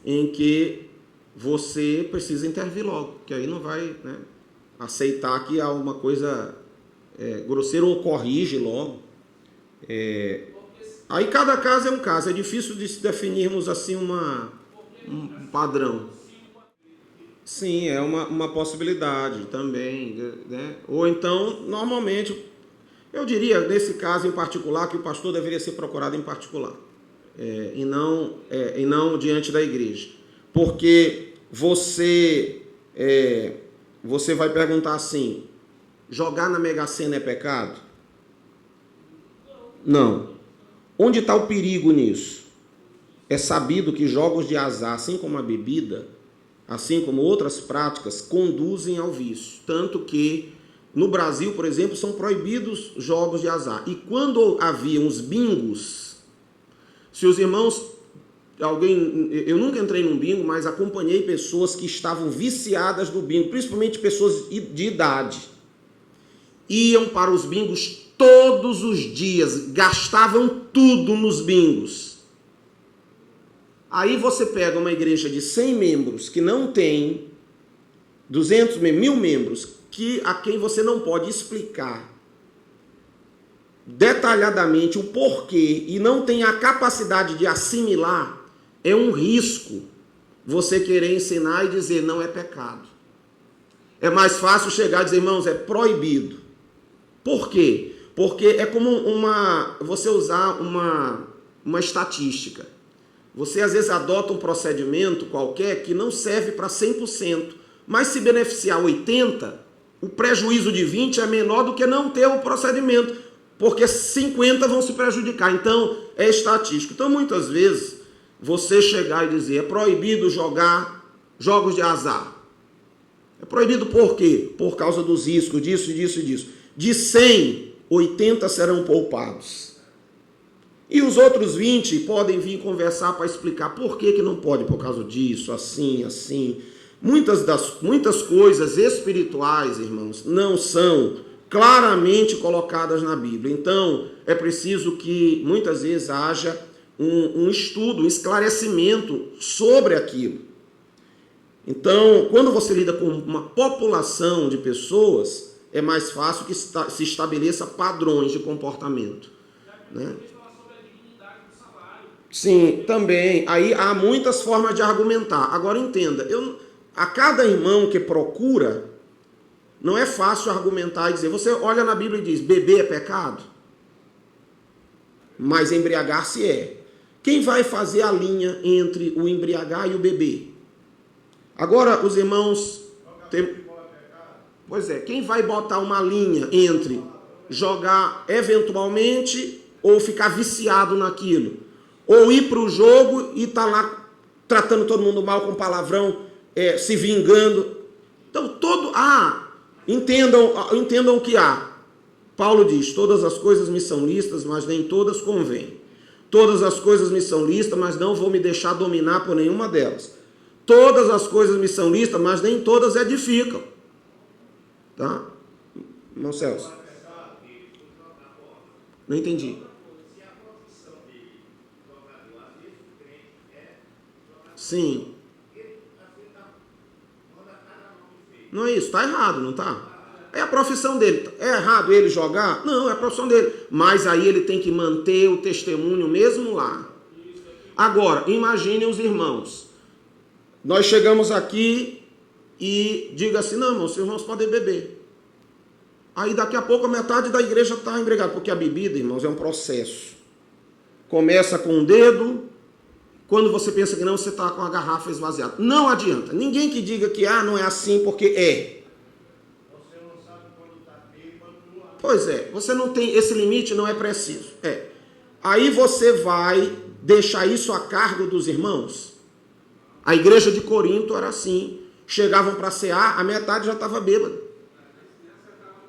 em que você precisa intervir logo, que aí não vai, né, aceitar que há uma coisa grosseira ou corrige logo. Aí cada caso é um caso, é difícil de se definirmos assim um padrão. Sim, é uma possibilidade também, né? Ou então, normalmente, eu diria, nesse caso em particular, que o pastor deveria ser procurado em particular, e não diante da igreja. Porque você vai perguntar assim, jogar na Mega Sena é pecado? Não. Onde está o perigo nisso? É sabido que jogos de azar, assim como a bebida, assim como outras práticas, conduzem ao vício. Tanto que no Brasil, por exemplo, são proibidos jogos de azar. E quando havia uns bingos, se os irmãos, eu nunca entrei num bingo, mas acompanhei pessoas que estavam viciadas no bingo, principalmente pessoas de idade. Iam para os bingos todos os dias, gastavam tudo nos bingos. Aí você pega uma igreja de 100 membros, que não tem 200, 1.000 membros, a quem você não pode explicar detalhadamente o porquê e não tem a capacidade de assimilar, é um risco você querer ensinar e dizer não é pecado. É mais fácil chegar e dizer, irmãos, é proibido. Por quê? Porque é como você usar uma estatística. Você às vezes adota um procedimento qualquer que não serve para 100%, mas se beneficiar 80%, o prejuízo de 20 é menor do que não ter o procedimento, porque 50 vão se prejudicar. Então, é estatístico. Então, muitas vezes, você chegar e dizer, é proibido jogar jogos de azar. É proibido por quê? Por causa dos riscos, disso, disso e disso. De 100, 80 serão poupados. E os outros 20 podem vir conversar para explicar por que não pode, por causa disso, assim, assim. Muitas coisas espirituais, irmãos, não são claramente colocadas na Bíblia. Então, é preciso que muitas vezes haja um estudo, um esclarecimento sobre aquilo. Então, quando você lida com uma população de pessoas, é mais fácil que se estabeleça padrões de comportamento, né? Sim, também. Aí há muitas formas de argumentar. Agora entenda, a cada irmão que procura, não é fácil argumentar e dizer, você olha na Bíblia e diz, beber é pecado? Mas embriagar-se é. Quem vai fazer a linha entre o embriagar e o beber? Agora, os irmãos... Pois é, quem vai botar uma linha entre jogar eventualmente ou ficar viciado naquilo? Ou ir para o jogo e estar lá tratando todo mundo mal com palavrão, se vingando. Então, entendam que há. Paulo diz, todas as coisas me são lícitas, mas nem todas convêm. Todas as coisas me são lícitas, mas não vou me deixar dominar por nenhuma delas. Todas as coisas me são lícitas, mas nem todas edificam. Tá? Irmão Celso. Não entendi. Sim. Não é isso, está errado, não está? É a profissão dele. É errado ele jogar? Não, é a profissão dele. Mas aí ele tem que manter o testemunho mesmo lá. Agora, imaginem os irmãos. Nós chegamos aqui e diga assim, não, irmão, os irmãos podem beber. Aí daqui a pouco a metade da igreja está embriagada, porque a bebida, irmãos, é um processo. Começa com um dedo, quando você pensa que não, você está com a garrafa esvaziada. Não adianta. Ninguém que diga que não é assim, porque é. Você não sabe quando está bêbado. Pois é, você não tem, esse limite não é preciso. Aí você vai deixar isso a cargo dos irmãos? A igreja de Corinto era assim. Chegavam para cear, a metade já estava bêbada.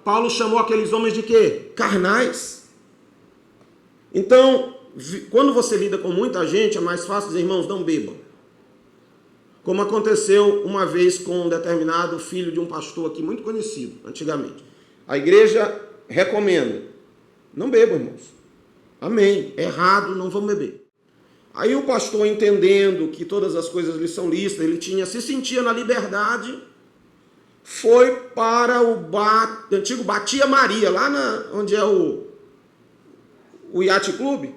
Paulo chamou aqueles homens de quê? Carnais. Então, quando você lida com muita gente, é mais fácil dizer, irmãos, não bebam. Como aconteceu uma vez com um determinado filho de um pastor aqui, muito conhecido, antigamente. A igreja recomenda, não bebam, irmãos. Amém. É errado, não vamos beber. Aí o pastor, entendendo que todas as coisas lhe são lícitas, ele se sentia na liberdade, foi para o antigo Batia Maria, lá onde é o Yacht Club,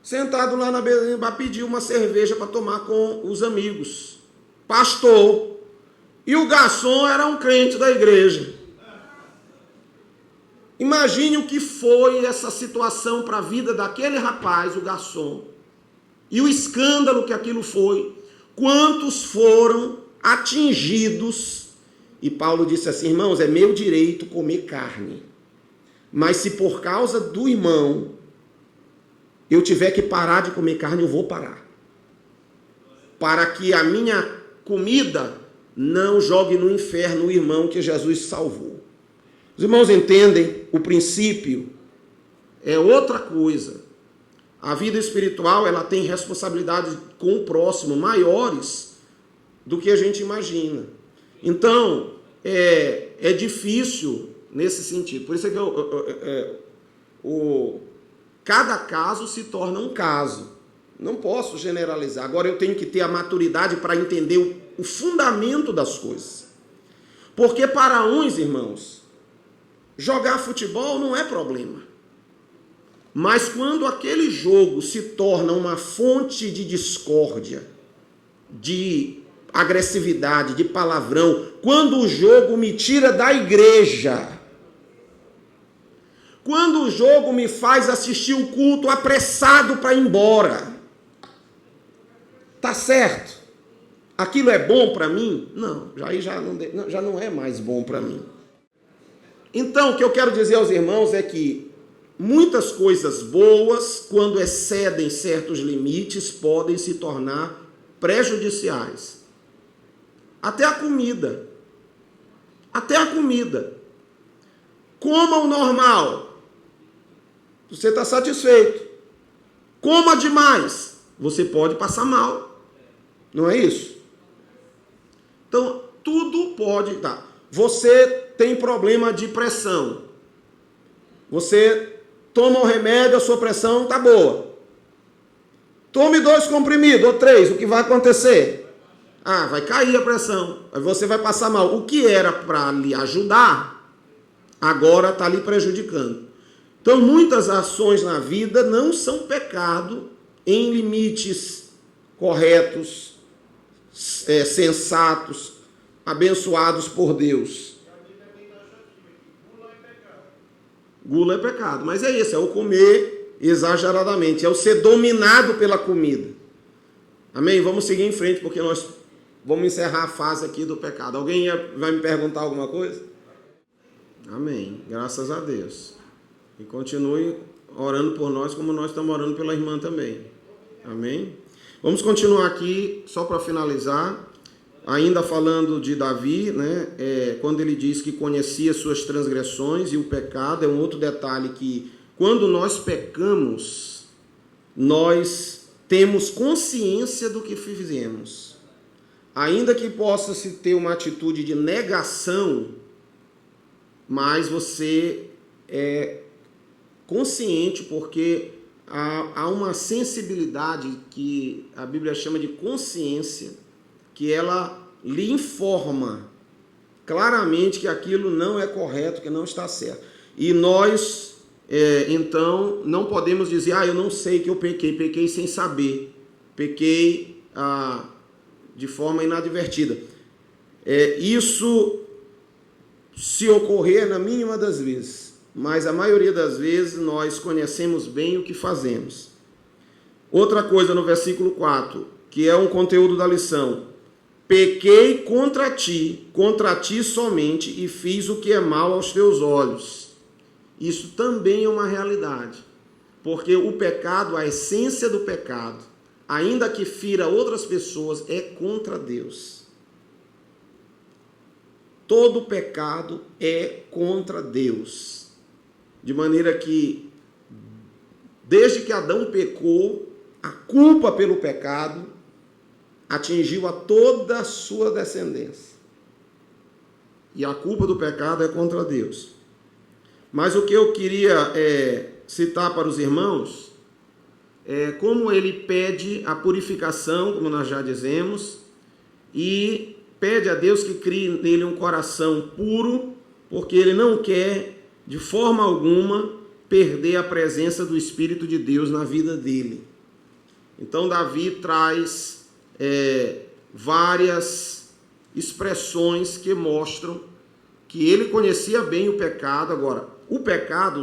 sentado lá na beira, pediu uma cerveja para tomar com os amigos. Pastor. E o garçom era um crente da igreja. Imagine o que foi essa situação para a vida daquele rapaz, o garçom. E o escândalo que aquilo foi. Quantos foram atingidos. E Paulo disse assim, irmãos, é meu direito comer carne. Mas se por causa do irmão eu tiver que parar de comer carne, eu vou parar. Para que a minha comida não jogue no inferno o irmão que Jesus salvou. Os irmãos entendem, o princípio é outra coisa. A vida espiritual, ela tem responsabilidades com o próximo maiores do que a gente imagina. Então, é difícil nesse sentido. Por isso é que cada caso se torna um caso. Não posso generalizar. Agora eu tenho que ter a maturidade para entender o fundamento das coisas. Porque para uns, irmãos, jogar futebol não é problema. Mas quando aquele jogo se torna uma fonte de discórdia, de agressividade, de palavrão, quando o jogo me tira da igreja, quando o jogo me faz assistir o culto apressado para ir embora, tá certo? Aquilo é bom para mim? Não, já não é mais bom para mim. Então, o que eu quero dizer aos irmãos é que muitas coisas boas, quando excedem certos limites, podem se tornar prejudiciais. Até a comida. Coma o normal. Você está satisfeito. Coma demais. Você pode passar mal. Não é isso? Então, tudo pode dar. Você tem problema de pressão. Você toma um remédio, a sua pressão está boa. Tome 2 comprimidos ou 3, o que vai acontecer? Vai cair a pressão, aí você vai passar mal. O que era para lhe ajudar, agora está lhe prejudicando. Então, muitas ações na vida não são pecado em limites corretos, sensatos, abençoados por Deus. Gula é pecado, mas é isso, é o comer exageradamente, é o ser dominado pela comida. Amém? Vamos seguir em frente, porque nós vamos encerrar a fase aqui do pecado. Alguém vai me perguntar alguma coisa? Amém. Graças a Deus. E continue orando por nós, como nós estamos orando pela irmã também. Amém? Vamos continuar aqui, só para finalizar. ainda falando de Davi, né, quando ele diz que conhecia suas transgressões e o pecado, é um outro detalhe que, quando nós pecamos, nós temos consciência do que fizemos. Ainda que possa-se ter uma atitude de negação, mas você é consciente, porque há uma sensibilidade que a Bíblia chama de consciência, que ela lhe informa claramente que aquilo não é correto, que não está certo. E nós, então, não podemos dizer, eu não sei que eu pequei sem saber, pequei de forma inadvertida. Isso, se ocorrer, na mínima das vezes, mas a maioria das vezes nós conhecemos bem o que fazemos. Outra coisa no versículo 4, que é um conteúdo da lição: pequei contra ti somente, e fiz o que é mal aos teus olhos. Isso também é uma realidade, porque o pecado, a essência do pecado, ainda que fira outras pessoas, é contra Deus. Todo pecado é contra Deus. De maneira que, desde que Adão pecou, a culpa pelo pecado atingiu a toda a sua descendência. E a culpa do pecado é contra Deus. Mas o que eu queria citar para os irmãos é como ele pede a purificação, como nós já dizemos, e pede a Deus que crie nele um coração puro, porque ele não quer, de forma alguma, perder a presença do Espírito de Deus na vida dele. Então Davi traz várias expressões que mostram que ele conhecia bem o pecado. Agora, o pecado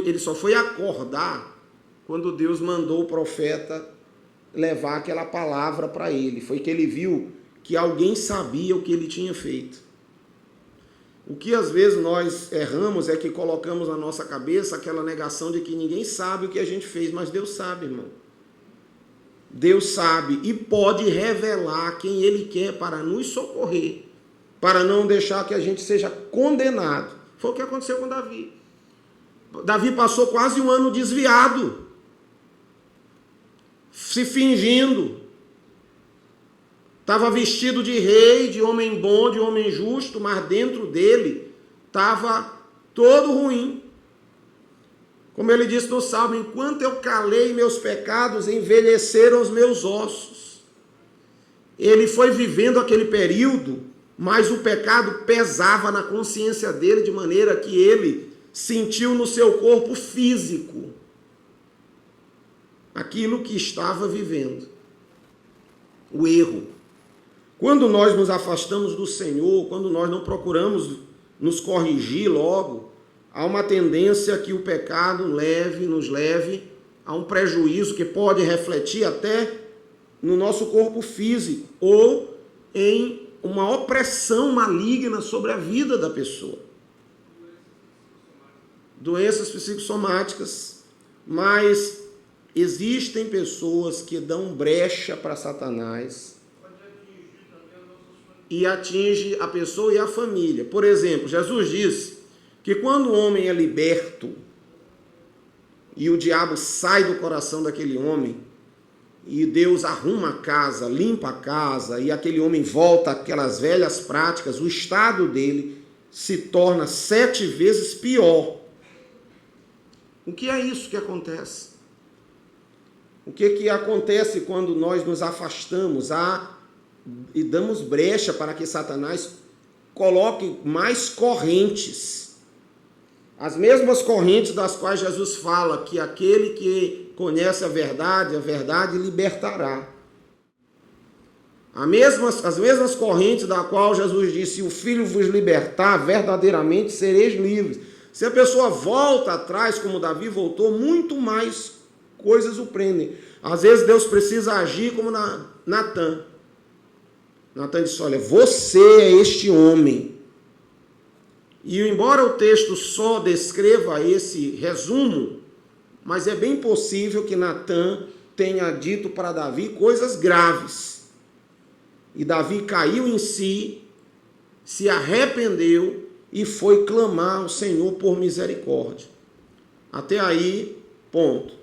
ele só foi acordar quando Deus mandou o profeta levar aquela palavra para ele. Foi que ele viu que alguém sabia o que ele tinha feito. O que às vezes nós erramos é que colocamos na nossa cabeça aquela negação de que ninguém sabe o que a gente fez, mas Deus sabe, irmão. Deus sabe e pode revelar quem Ele quer para nos socorrer, para não deixar que a gente seja condenado. Foi o que aconteceu com Davi. Davi passou quase um ano desviado, se fingindo. Estava vestido de rei, de homem bom, de homem justo, mas dentro dele estava todo ruim. Como ele disse no Salmo: enquanto eu calei meus pecados, envelheceram os meus ossos. Ele foi vivendo aquele período, mas o pecado pesava na consciência dele, de maneira que ele sentiu no seu corpo físico aquilo que estava vivendo. O erro. Quando nós nos afastamos do Senhor, quando nós não procuramos nos corrigir logo, há uma tendência que o pecado nos leve a um prejuízo que pode refletir até no nosso corpo físico ou em uma opressão maligna sobre a vida da pessoa. Doenças psicossomáticas, mas existem pessoas que dão brecha para Satanás e atinge a pessoa e a família. Por exemplo, Jesus disse que quando o homem é liberto e o diabo sai do coração daquele homem e Deus arruma a casa, limpa a casa e aquele homem volta àquelas velhas práticas, o estado dele se torna 7 vezes pior. O que é isso que acontece? O que acontece quando nós nos afastamos e damos brecha para que Satanás coloque mais correntes? As mesmas correntes das quais Jesus fala que aquele que conhece a verdade libertará. As mesmas correntes da qual Jesus disse: se o Filho vos libertar, verdadeiramente sereis livres. Se a pessoa volta atrás, como Davi voltou, muito mais coisas o prendem. Às vezes Deus precisa agir como Natan. Natan disse: olha, você é este homem. E embora o texto só descreva esse resumo, mas é bem possível que Natan tenha dito para Davi coisas graves. E Davi caiu em si, se arrependeu e foi clamar ao Senhor por misericórdia. Até aí, ponto.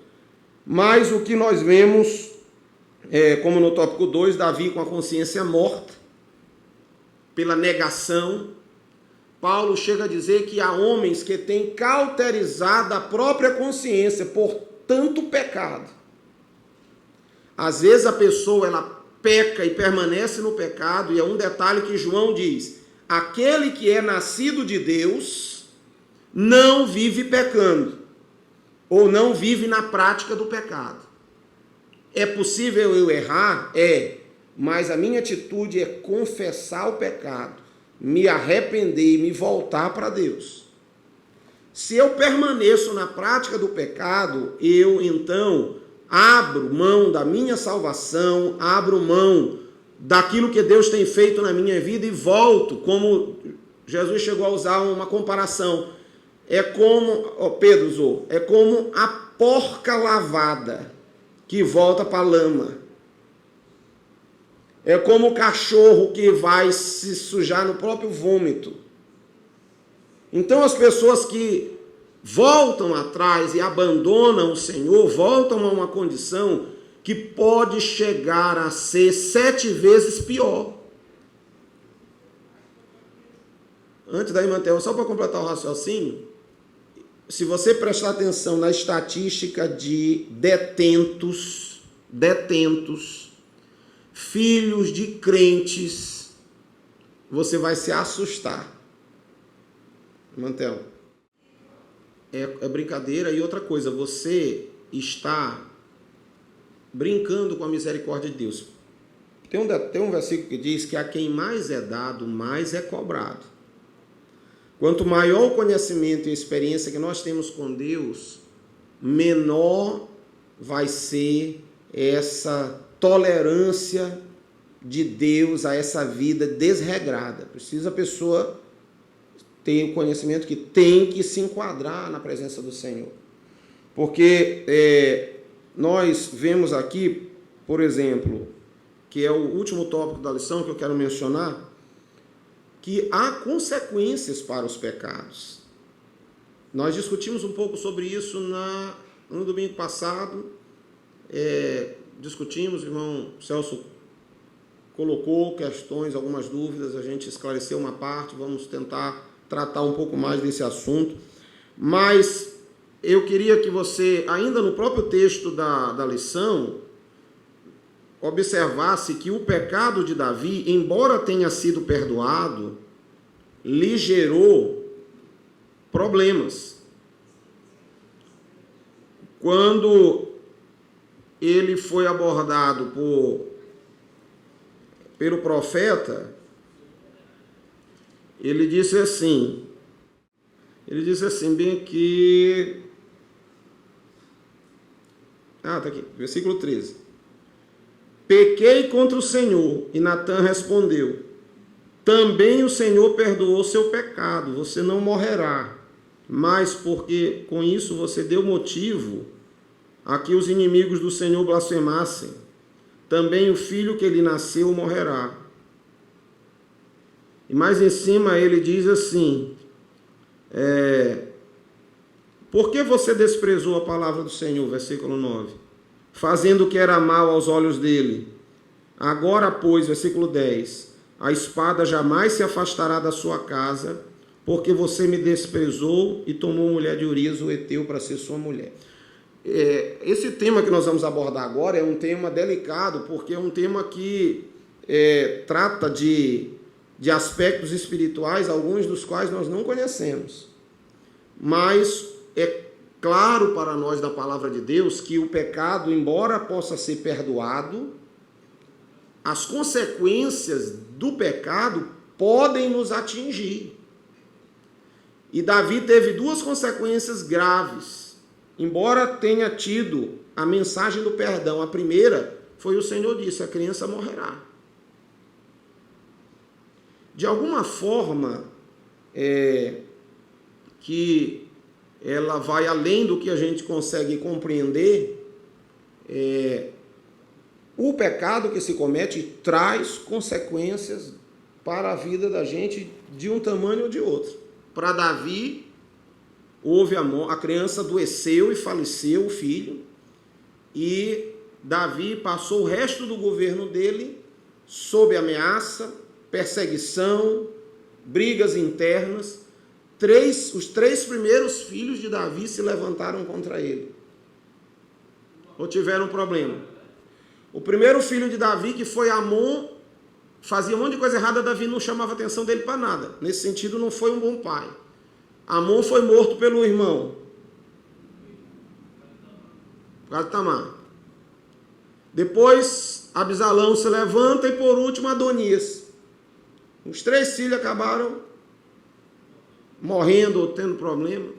Mas o que nós vemos, como no tópico 2, Davi com a consciência morta, pela negação, Paulo chega a dizer que há homens que têm cauterizado a própria consciência por tanto pecado. Às vezes a pessoa ela peca e permanece no pecado, e é um detalhe que João diz: aquele que é nascido de Deus não vive pecando, ou não vive na prática do pecado. É possível eu errar? Mas a minha atitude é confessar o pecado, me arrepender e me voltar para Deus. Se eu permaneço na prática do pecado, eu então abro mão da minha salvação, abro mão daquilo que Deus tem feito na minha vida e volto, como Jesus chegou a usar uma comparação. É como, Pedro usou, é como a porca lavada que volta para a lama. É como o cachorro que vai se sujar no próprio vômito. Então as pessoas que voltam atrás e abandonam o Senhor, voltam a uma condição que pode chegar a ser 7 vezes pior. Antes da Imantel, só para completar o raciocínio, se você prestar atenção na estatística de detentos, filhos de crentes, você vai se assustar. Mantel, é brincadeira. E outra coisa, você está brincando com a misericórdia de Deus. Tem um versículo que diz que a quem mais é dado, mais é cobrado. Quanto maior o conhecimento e a experiência que nós temos com Deus, menor vai ser essa tolerância de Deus a essa vida desregrada. Precisa a pessoa ter o conhecimento que tem que se enquadrar na presença do Senhor. Porque nós vemos aqui, por exemplo, que é o último tópico da lição que eu quero mencionar, que há consequências para os pecados. Nós discutimos um pouco sobre isso no domingo passado. Discutimos, o irmão Celso colocou questões, algumas dúvidas, a gente esclareceu uma parte, vamos tentar tratar um pouco mais desse assunto. Mas eu queria que você, ainda no próprio texto da lição, observasse que o pecado de Davi, embora tenha sido perdoado, lhe gerou problemas. Quando ele foi abordado pelo profeta, ele disse assim, bem aqui, tá aqui, versículo 13. Pequei contra o Senhor, e Natã respondeu, também o Senhor perdoou seu pecado, você não morrerá, mas porque com isso você deu motivo a que os inimigos do Senhor blasfemassem, também o filho que lhe nasceu morrerá. E mais em cima ele diz assim, por que você desprezou a palavra do Senhor? Versículo 9. Fazendo o que era mal aos olhos dele. Agora, pois, versículo 10, a espada jamais se afastará da sua casa, porque você me desprezou e tomou a mulher de Urias, o heteu, para ser sua mulher. Esse tema que nós vamos abordar agora é um tema delicado, porque é um tema que trata de aspectos espirituais, alguns dos quais nós não conhecemos. Mas é claro para nós da palavra de Deus que o pecado, embora possa ser perdoado, as consequências do pecado podem nos atingir. E Davi teve 2 consequências graves, embora tenha tido a mensagem do perdão. A primeira foi o Senhor disse, a criança morrerá. De alguma forma, que ela vai além do que a gente consegue compreender, o pecado que se comete traz consequências para a vida da gente de um tamanho ou de outro. Para Davi, houve a criança adoeceu e faleceu, o filho, e Davi passou o resto do governo dele sob ameaça, perseguição, brigas internas. Os 3 primeiros filhos de Davi se levantaram contra ele, ou tiveram problema. O primeiro filho de Davi, que foi Amon, fazia um monte de coisa errada, Davi não chamava a atenção dele para nada. Nesse sentido, não foi um bom pai. Amon foi morto pelo irmão, por causa de Tamar. Depois, Absalão se levanta e, por último, Adonias. Os 3 filhos acabaram morrendo ou tendo problema.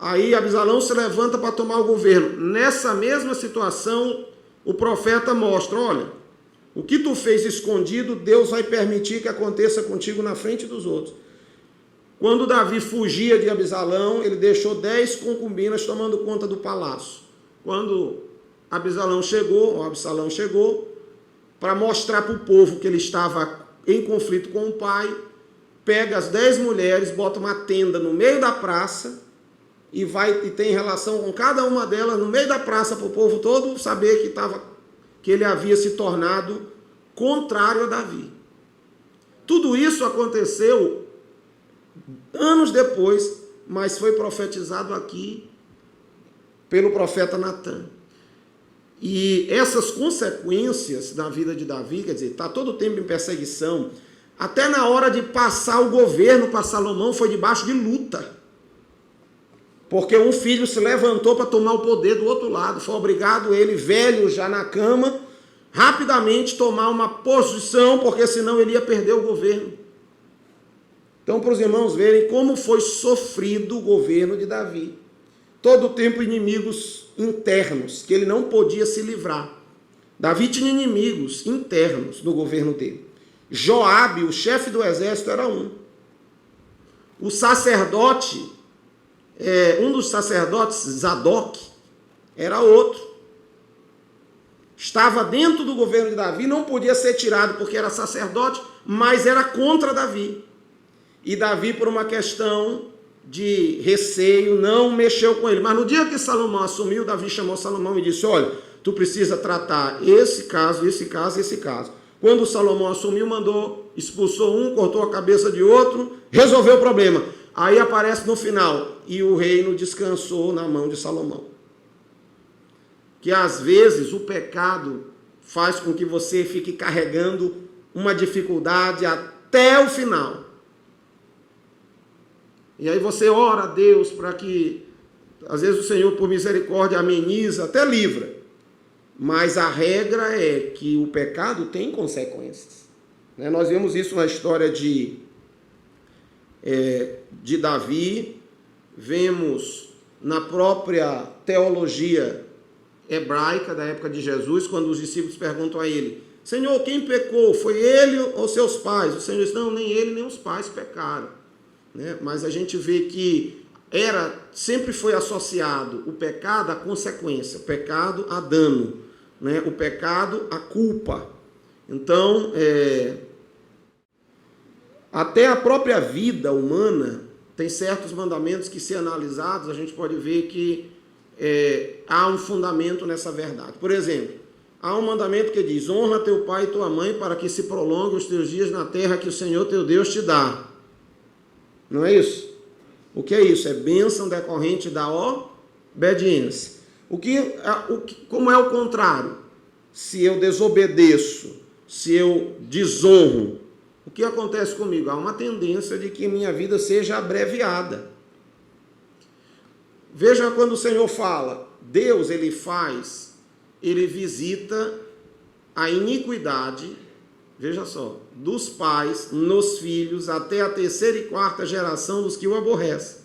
Aí Absalão se levanta para tomar o governo. Nessa mesma situação, o profeta mostra, olha, o que tu fez escondido, Deus vai permitir que aconteça contigo na frente dos outros. Quando Davi fugia de Absalão, ele deixou 10 concubinas tomando conta do palácio. Quando Absalão chegou, para mostrar para o povo que ele estava em conflito com o pai, pega as 10 mulheres, bota uma tenda no meio da praça e tem relação com cada uma delas no meio da praça para o povo todo saber que ele havia se tornado contrário a Davi. Tudo isso aconteceu anos depois, mas foi profetizado aqui pelo profeta Natan. E essas consequências da vida de Davi, quer dizer, está todo o tempo em perseguição. Até na hora de passar o governo para Salomão foi debaixo de luta. Porque um filho se levantou para tomar o poder do outro lado. Foi obrigado ele, velho já na cama, rapidamente tomar uma posição, porque senão ele ia perder o governo. Então, para os irmãos verem como foi sofrido o governo de Davi. Todo o tempo inimigos internos, que ele não podia se livrar. Davi tinha inimigos internos no governo dele. Joabe, o chefe do exército, era um. O sacerdote, um dos sacerdotes, Zadok, era outro. Estava dentro do governo de Davi, não podia ser tirado porque era sacerdote, mas era contra Davi. E Davi, por uma questão de receio, não mexeu com ele. Mas no dia que Salomão assumiu, Davi chamou Salomão e disse, olha, tu precisa tratar esse caso, esse caso e esse caso. Quando Salomão assumiu, expulsou um, cortou a cabeça de outro, resolveu o problema. Aí aparece no final, e o reino descansou na mão de Salomão. Que às vezes o pecado faz com que você fique carregando uma dificuldade até o final. E aí você ora a Deus para que, às vezes o Senhor, por misericórdia, ameniza, até livra. Mas a regra é que o pecado tem consequências. Nós vemos isso na história de Davi, vemos na própria teologia hebraica da época de Jesus, quando os discípulos perguntam a ele, Senhor, quem pecou? Foi ele ou seus pais? O Senhor diz, não, nem ele nem os pais pecaram. Mas a gente vê que sempre foi associado o pecado à consequência, o pecado a dano, o pecado a culpa. Então, até a própria vida humana tem certos mandamentos que, se analisados, a gente pode ver que há um fundamento nessa verdade. Por exemplo, há um mandamento que diz, honra teu pai e tua mãe para que se prolongue os teus dias na terra que o Senhor teu Deus te dá. Não é isso? O que é isso? É bênção decorrente da obediência. Como é o contrário? Se eu desobedeço, se eu desonro, o que acontece comigo? Há uma tendência de que minha vida seja abreviada. Veja quando o Senhor fala, Deus ele visita a iniquidade, veja só, dos pais nos filhos até a 3ª e 4ª geração dos que o aborrecem.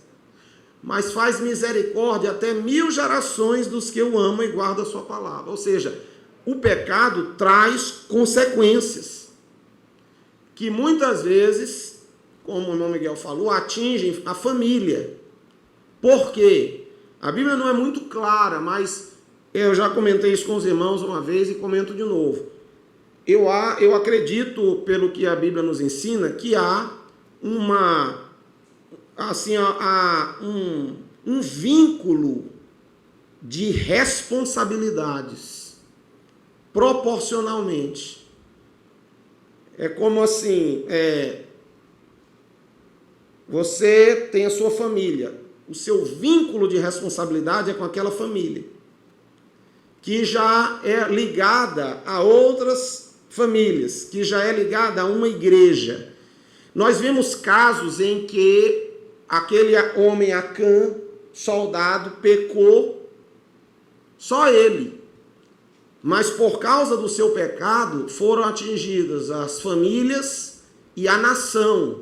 Mas faz misericórdia até 1000 gerações dos que o amam e guardam a sua palavra. Ou seja, o pecado traz consequências que muitas vezes, como o irmão Miguel falou, atingem a família. Por quê? A Bíblia não é muito clara, mas Eu já comentei isso com os irmãos uma vez e comento de novo. Eu acredito, pelo que a Bíblia nos ensina, que há um vínculo de responsabilidades proporcionalmente. É como assim, você tem a sua família, o seu vínculo de responsabilidade é com aquela família, que já é ligada a outras famílias, que já é ligada a uma igreja. Nós vemos casos em que aquele homem Acã, soldado, pecou, só ele. Mas por causa do seu pecado foram atingidas as famílias e a nação.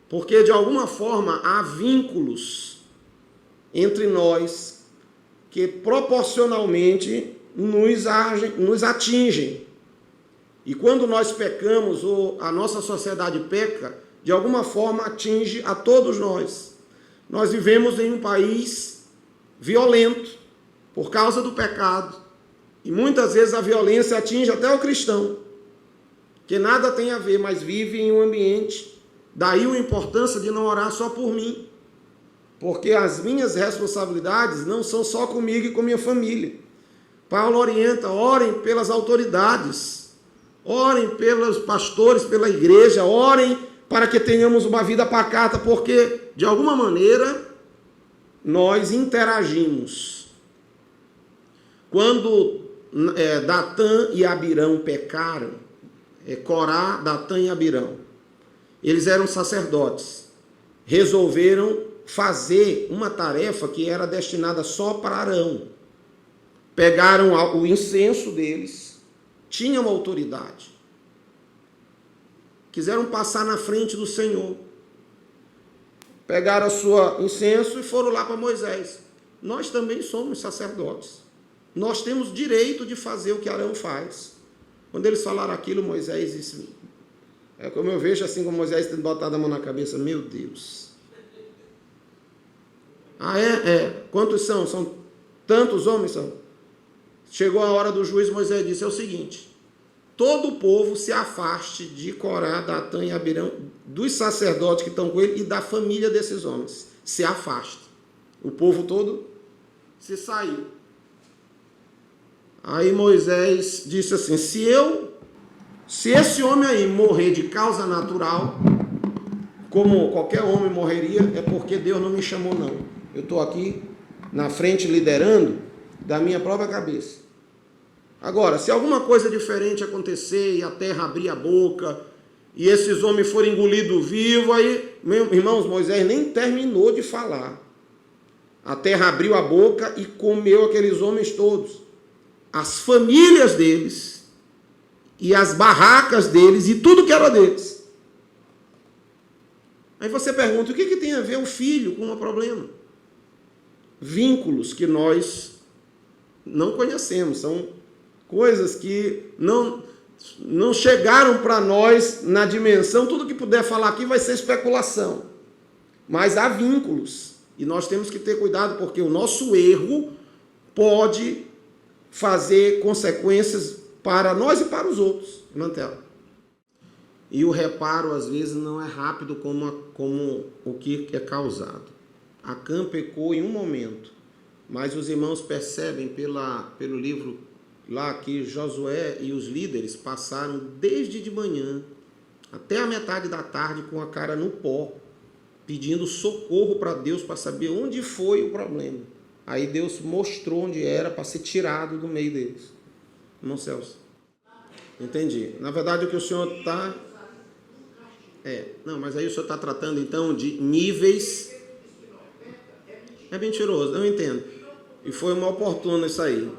Porque de alguma forma há vínculos entre nós que proporcionalmente nos atingem. E quando nós pecamos, ou a nossa sociedade peca, de alguma forma atinge a todos nós. Nós vivemos em um país violento por causa do pecado. E muitas vezes a violência atinge até o cristão, que nada tem a ver, mas vive em um ambiente. Daí a importância de não orar só por mim. Porque as minhas responsabilidades não são só comigo e com minha família. Paulo orienta, orem pelas autoridades, orem pelos pastores, pela igreja, orem para que tenhamos uma vida pacata, porque, de alguma maneira, nós interagimos. Quando Datã e Abirão pecaram, Corá, Datã e Abirão, eles eram sacerdotes, resolveram fazer uma tarefa que era destinada só para Arão. Pegaram o incenso deles, tinham autoridade, quiseram passar na frente do Senhor, pegaram o seu incenso e foram lá para Moisés. Nós também somos sacerdotes, nós temos direito de fazer o que Arão faz. Quando eles falaram aquilo, Moisés disse, como eu vejo assim, como Moisés tendo botado a mão na cabeça, meu Deus. Quantos são? São tantos homens? São. Chegou a hora do juízo, Moisés disse, é o seguinte, todo o povo se afaste de Corá, Datã e Abirão, dos sacerdotes que estão com ele e da família desses homens. Se afaste. O povo todo se saiu. Aí Moisés disse assim, se esse homem aí morrer de causa natural, como qualquer homem morreria, é porque Deus não me chamou não. Eu estou aqui na frente liderando da minha própria cabeça. Agora, se alguma coisa diferente acontecer e a terra abrir a boca e esses homens forem engolidos vivos, aí, irmãos, Moisés nem terminou de falar. A terra abriu a boca e comeu aqueles homens todos. As famílias deles e as barracas deles e tudo que era deles. Aí você pergunta, o que tem a ver o filho com o problema? Vínculos que nós não conhecemos, são coisas que não chegaram para nós na dimensão, tudo que puder falar aqui vai ser especulação, mas há vínculos, e nós temos que ter cuidado, porque o nosso erro pode fazer consequências para nós e para os outros. Mantela. E o reparo, às vezes, não é rápido como o que é causado. Acã pecou em um momento, mas os irmãos percebem pelo livro lá que Josué e os líderes passaram desde de manhã até a metade da tarde com a cara no pó, pedindo socorro para Deus para saber onde foi o problema. Aí Deus mostrou onde era para ser tirado do meio deles. Irmão Celso. Entendi. Na verdade, o que o senhor está... Não, mas aí o senhor está tratando, então, de níveis... É mentiroso, eu entendo. E foi uma oportuna isso aí.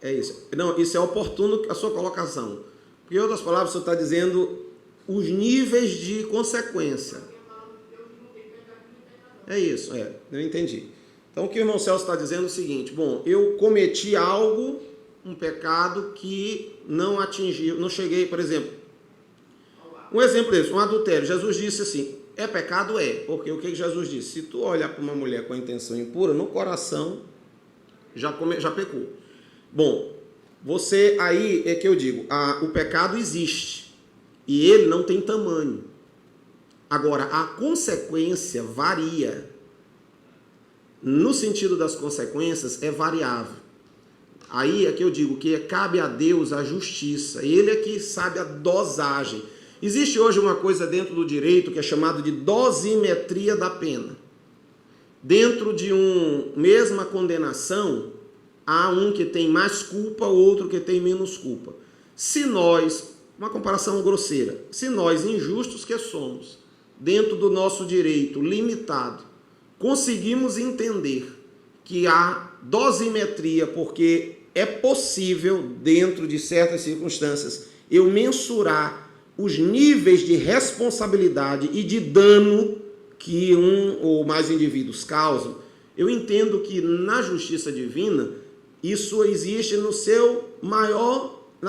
É isso. Não, isso é oportuno a sua colocação. Porque, em outras palavras, o senhor está dizendo os níveis de consequência. É isso, eu entendi. Então, o que o irmão Celso está dizendo é o seguinte, bom, eu cometi algo, um pecado que não atingiu, não cheguei, por exemplo, um exemplo desse, um adultério. Jesus disse assim, é pecado? É, porque o que Jesus disse? Se tu olhar para uma mulher com a intenção impura, no coração já pecou. Bom, você aí é que eu digo, o pecado existe e ele não tem tamanho. Agora, a consequência varia. No sentido das consequências, é variável. Aí é que eu digo que cabe a Deus a justiça. Ele é que sabe a dosagem. Existe hoje uma coisa dentro do direito que é chamada de dosimetria da pena. Dentro de mesma condenação, há um que tem mais culpa, outro que tem menos culpa. Se nós, uma comparação grosseira, se nós, injustos que somos, dentro do nosso direito limitado, conseguimos entender que há dosimetria, porque é possível, dentro de certas circunstâncias, eu mensurar os níveis de responsabilidade e de dano que um ou mais indivíduos causam, eu entendo que na justiça divina, isso existe na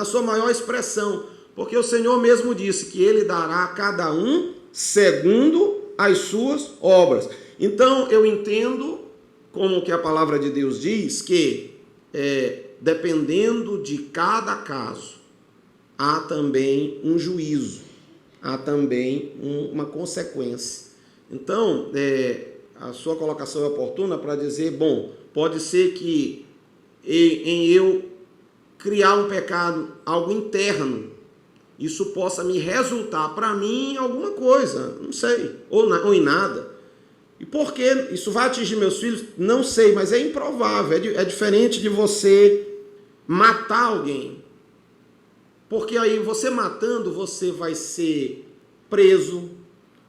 sua maior expressão, porque o Senhor mesmo disse que Ele dará a cada um segundo as suas obras. Então, eu entendo, como que a palavra de Deus diz, que dependendo de cada caso, há também um juízo, há também uma consequência. Então, a sua colocação é oportuna para dizer, bom, pode ser que em eu criar um pecado, algo interno, isso possa me resultar para mim em alguma coisa, não sei, ou em nada. E por que isso vai atingir meus filhos? Não sei, mas é improvável, é diferente de você matar alguém. Porque aí você matando, você vai ser preso,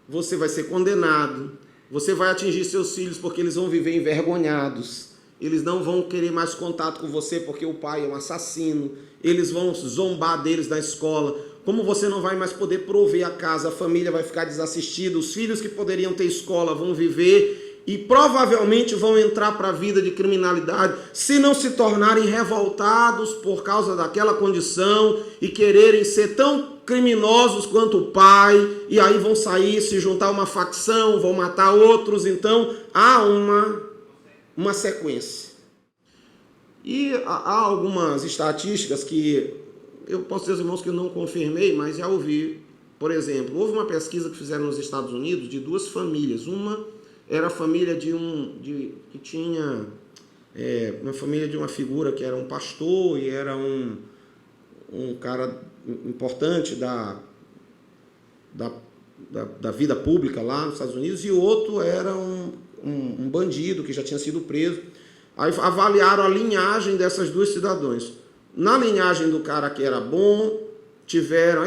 você vai ser condenado, você vai atingir seus filhos porque eles vão viver envergonhados, eles não vão querer mais contato com você porque o pai é um assassino, eles vão zombar deles na escola. Como você não vai mais poder prover a casa, a família vai ficar desassistida, os filhos que poderiam ter escola vão viver e provavelmente vão entrar para a vida de criminalidade, se não se tornarem revoltados por causa daquela condição e quererem ser tão criminosos quanto o pai, e aí vão sair, se juntar a uma facção, vão matar outros. Então há uma sequência. E há algumas estatísticas que eu posso dizer aos irmãos que eu não confirmei, mas já ouvi. Por exemplo, houve uma pesquisa que fizeram nos Estados Unidos de duas famílias. Uma era a família que tinha uma família de uma figura que era um pastor e era um cara importante da vida pública lá nos Estados Unidos, e o outro era um bandido que já tinha sido preso. Aí avaliaram a linhagem dessas duas cidadãos. Na linhagem do cara que era bom,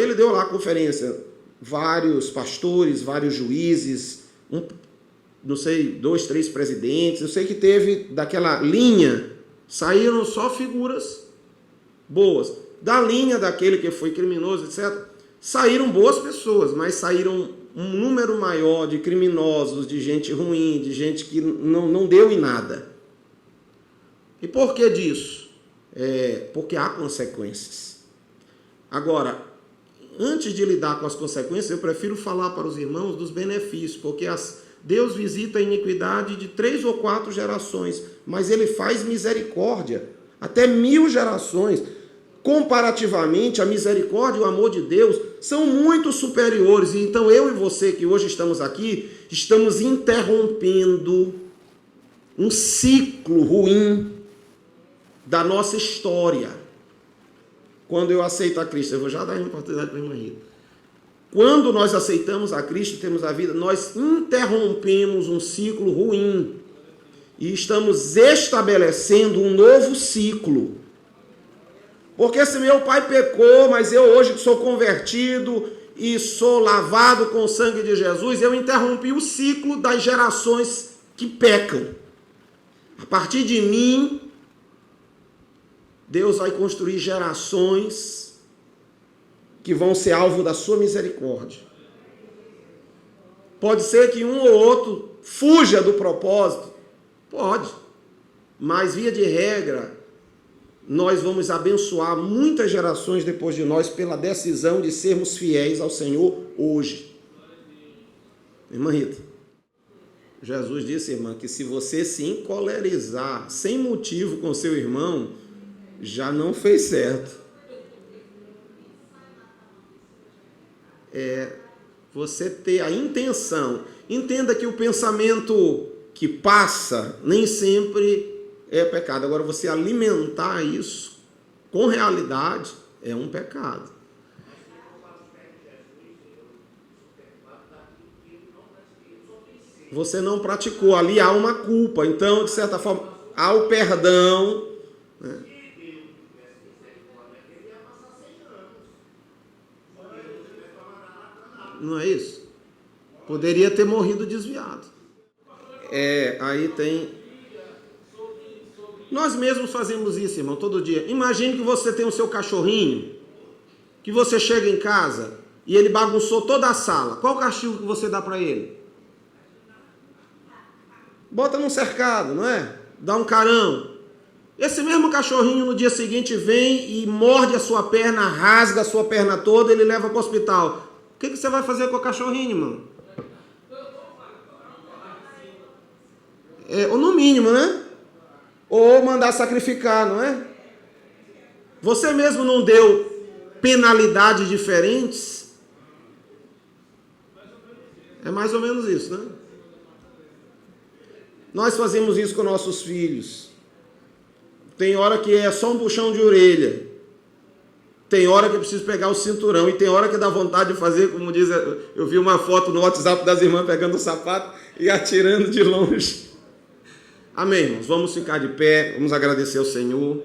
ele deu lá a conferência, vários pastores, vários juízes, não sei, 2, 3 presidentes. Eu sei que teve daquela linha, saíram só figuras boas. Da linha daquele que foi criminoso, etc., saíram boas pessoas, mas saíram um número maior de criminosos, de gente ruim, de gente que não deu em nada. E por que disso? Porque há consequências. Agora, antes de lidar com as consequências, eu prefiro falar para os irmãos dos benefícios, porque Deus visita a iniquidade de 3 ou 4 gerações, mas Ele faz misericórdia, até 1000 gerações. Comparativamente, a misericórdia e o amor de Deus são muito superiores. Então, eu e você que hoje estamos aqui, estamos interrompendo um ciclo ruim da nossa história. Quando eu aceito a Cristo, eu vou já dar uma oportunidade para a irmã Rita. Quando nós aceitamos a Cristo, temos a vida, nós interrompemos um ciclo ruim e estamos estabelecendo um novo ciclo. Porque se meu pai pecou, mas eu hoje sou convertido e sou lavado com o sangue de Jesus, eu interrompi o ciclo das gerações que pecam. A partir de mim, Deus vai construir gerações que vão ser alvo da sua misericórdia. Pode ser que um ou outro fuja do propósito? Pode. Mas, via de regra, nós vamos abençoar muitas gerações depois de nós pela decisão de sermos fiéis ao Senhor hoje. Irmã Rita. Jesus disse, irmã, que se você se encolerizar sem motivo com seu irmão, já não fez certo. Você ter a intenção. Entenda que o pensamento que passa nem sempre é pecado. Agora, você alimentar isso com realidade é um pecado. Você não praticou, ali há uma culpa. Então, de certa forma, há o perdão, né? Não é isso? Poderia ter morrido desviado. Aí tem... Nós mesmos fazemos isso, irmão, todo dia. Imagine que você tem o seu cachorrinho, que você chega em casa e ele bagunçou toda a sala. Qual o castigo que você dá para ele? Bota num cercado, não é? Dá um carão. Esse mesmo cachorrinho no dia seguinte vem e morde a sua perna, rasga a sua perna toda, ele leva para o hospital. O que você vai fazer com o cachorrinho, irmão? Ou no mínimo, né? Ou mandar sacrificar, não é? Você mesmo não deu penalidades diferentes? É mais ou menos isso, né? Nós fazemos isso com nossos filhos. Tem hora que é só um puxão de orelha. Tem hora que eu preciso pegar o cinturão. E tem hora que dá vontade de fazer, como diz, eu vi uma foto no WhatsApp das irmãs pegando o sapato e atirando de longe. Amém, irmãos? Vamos ficar de pé, vamos agradecer ao Senhor.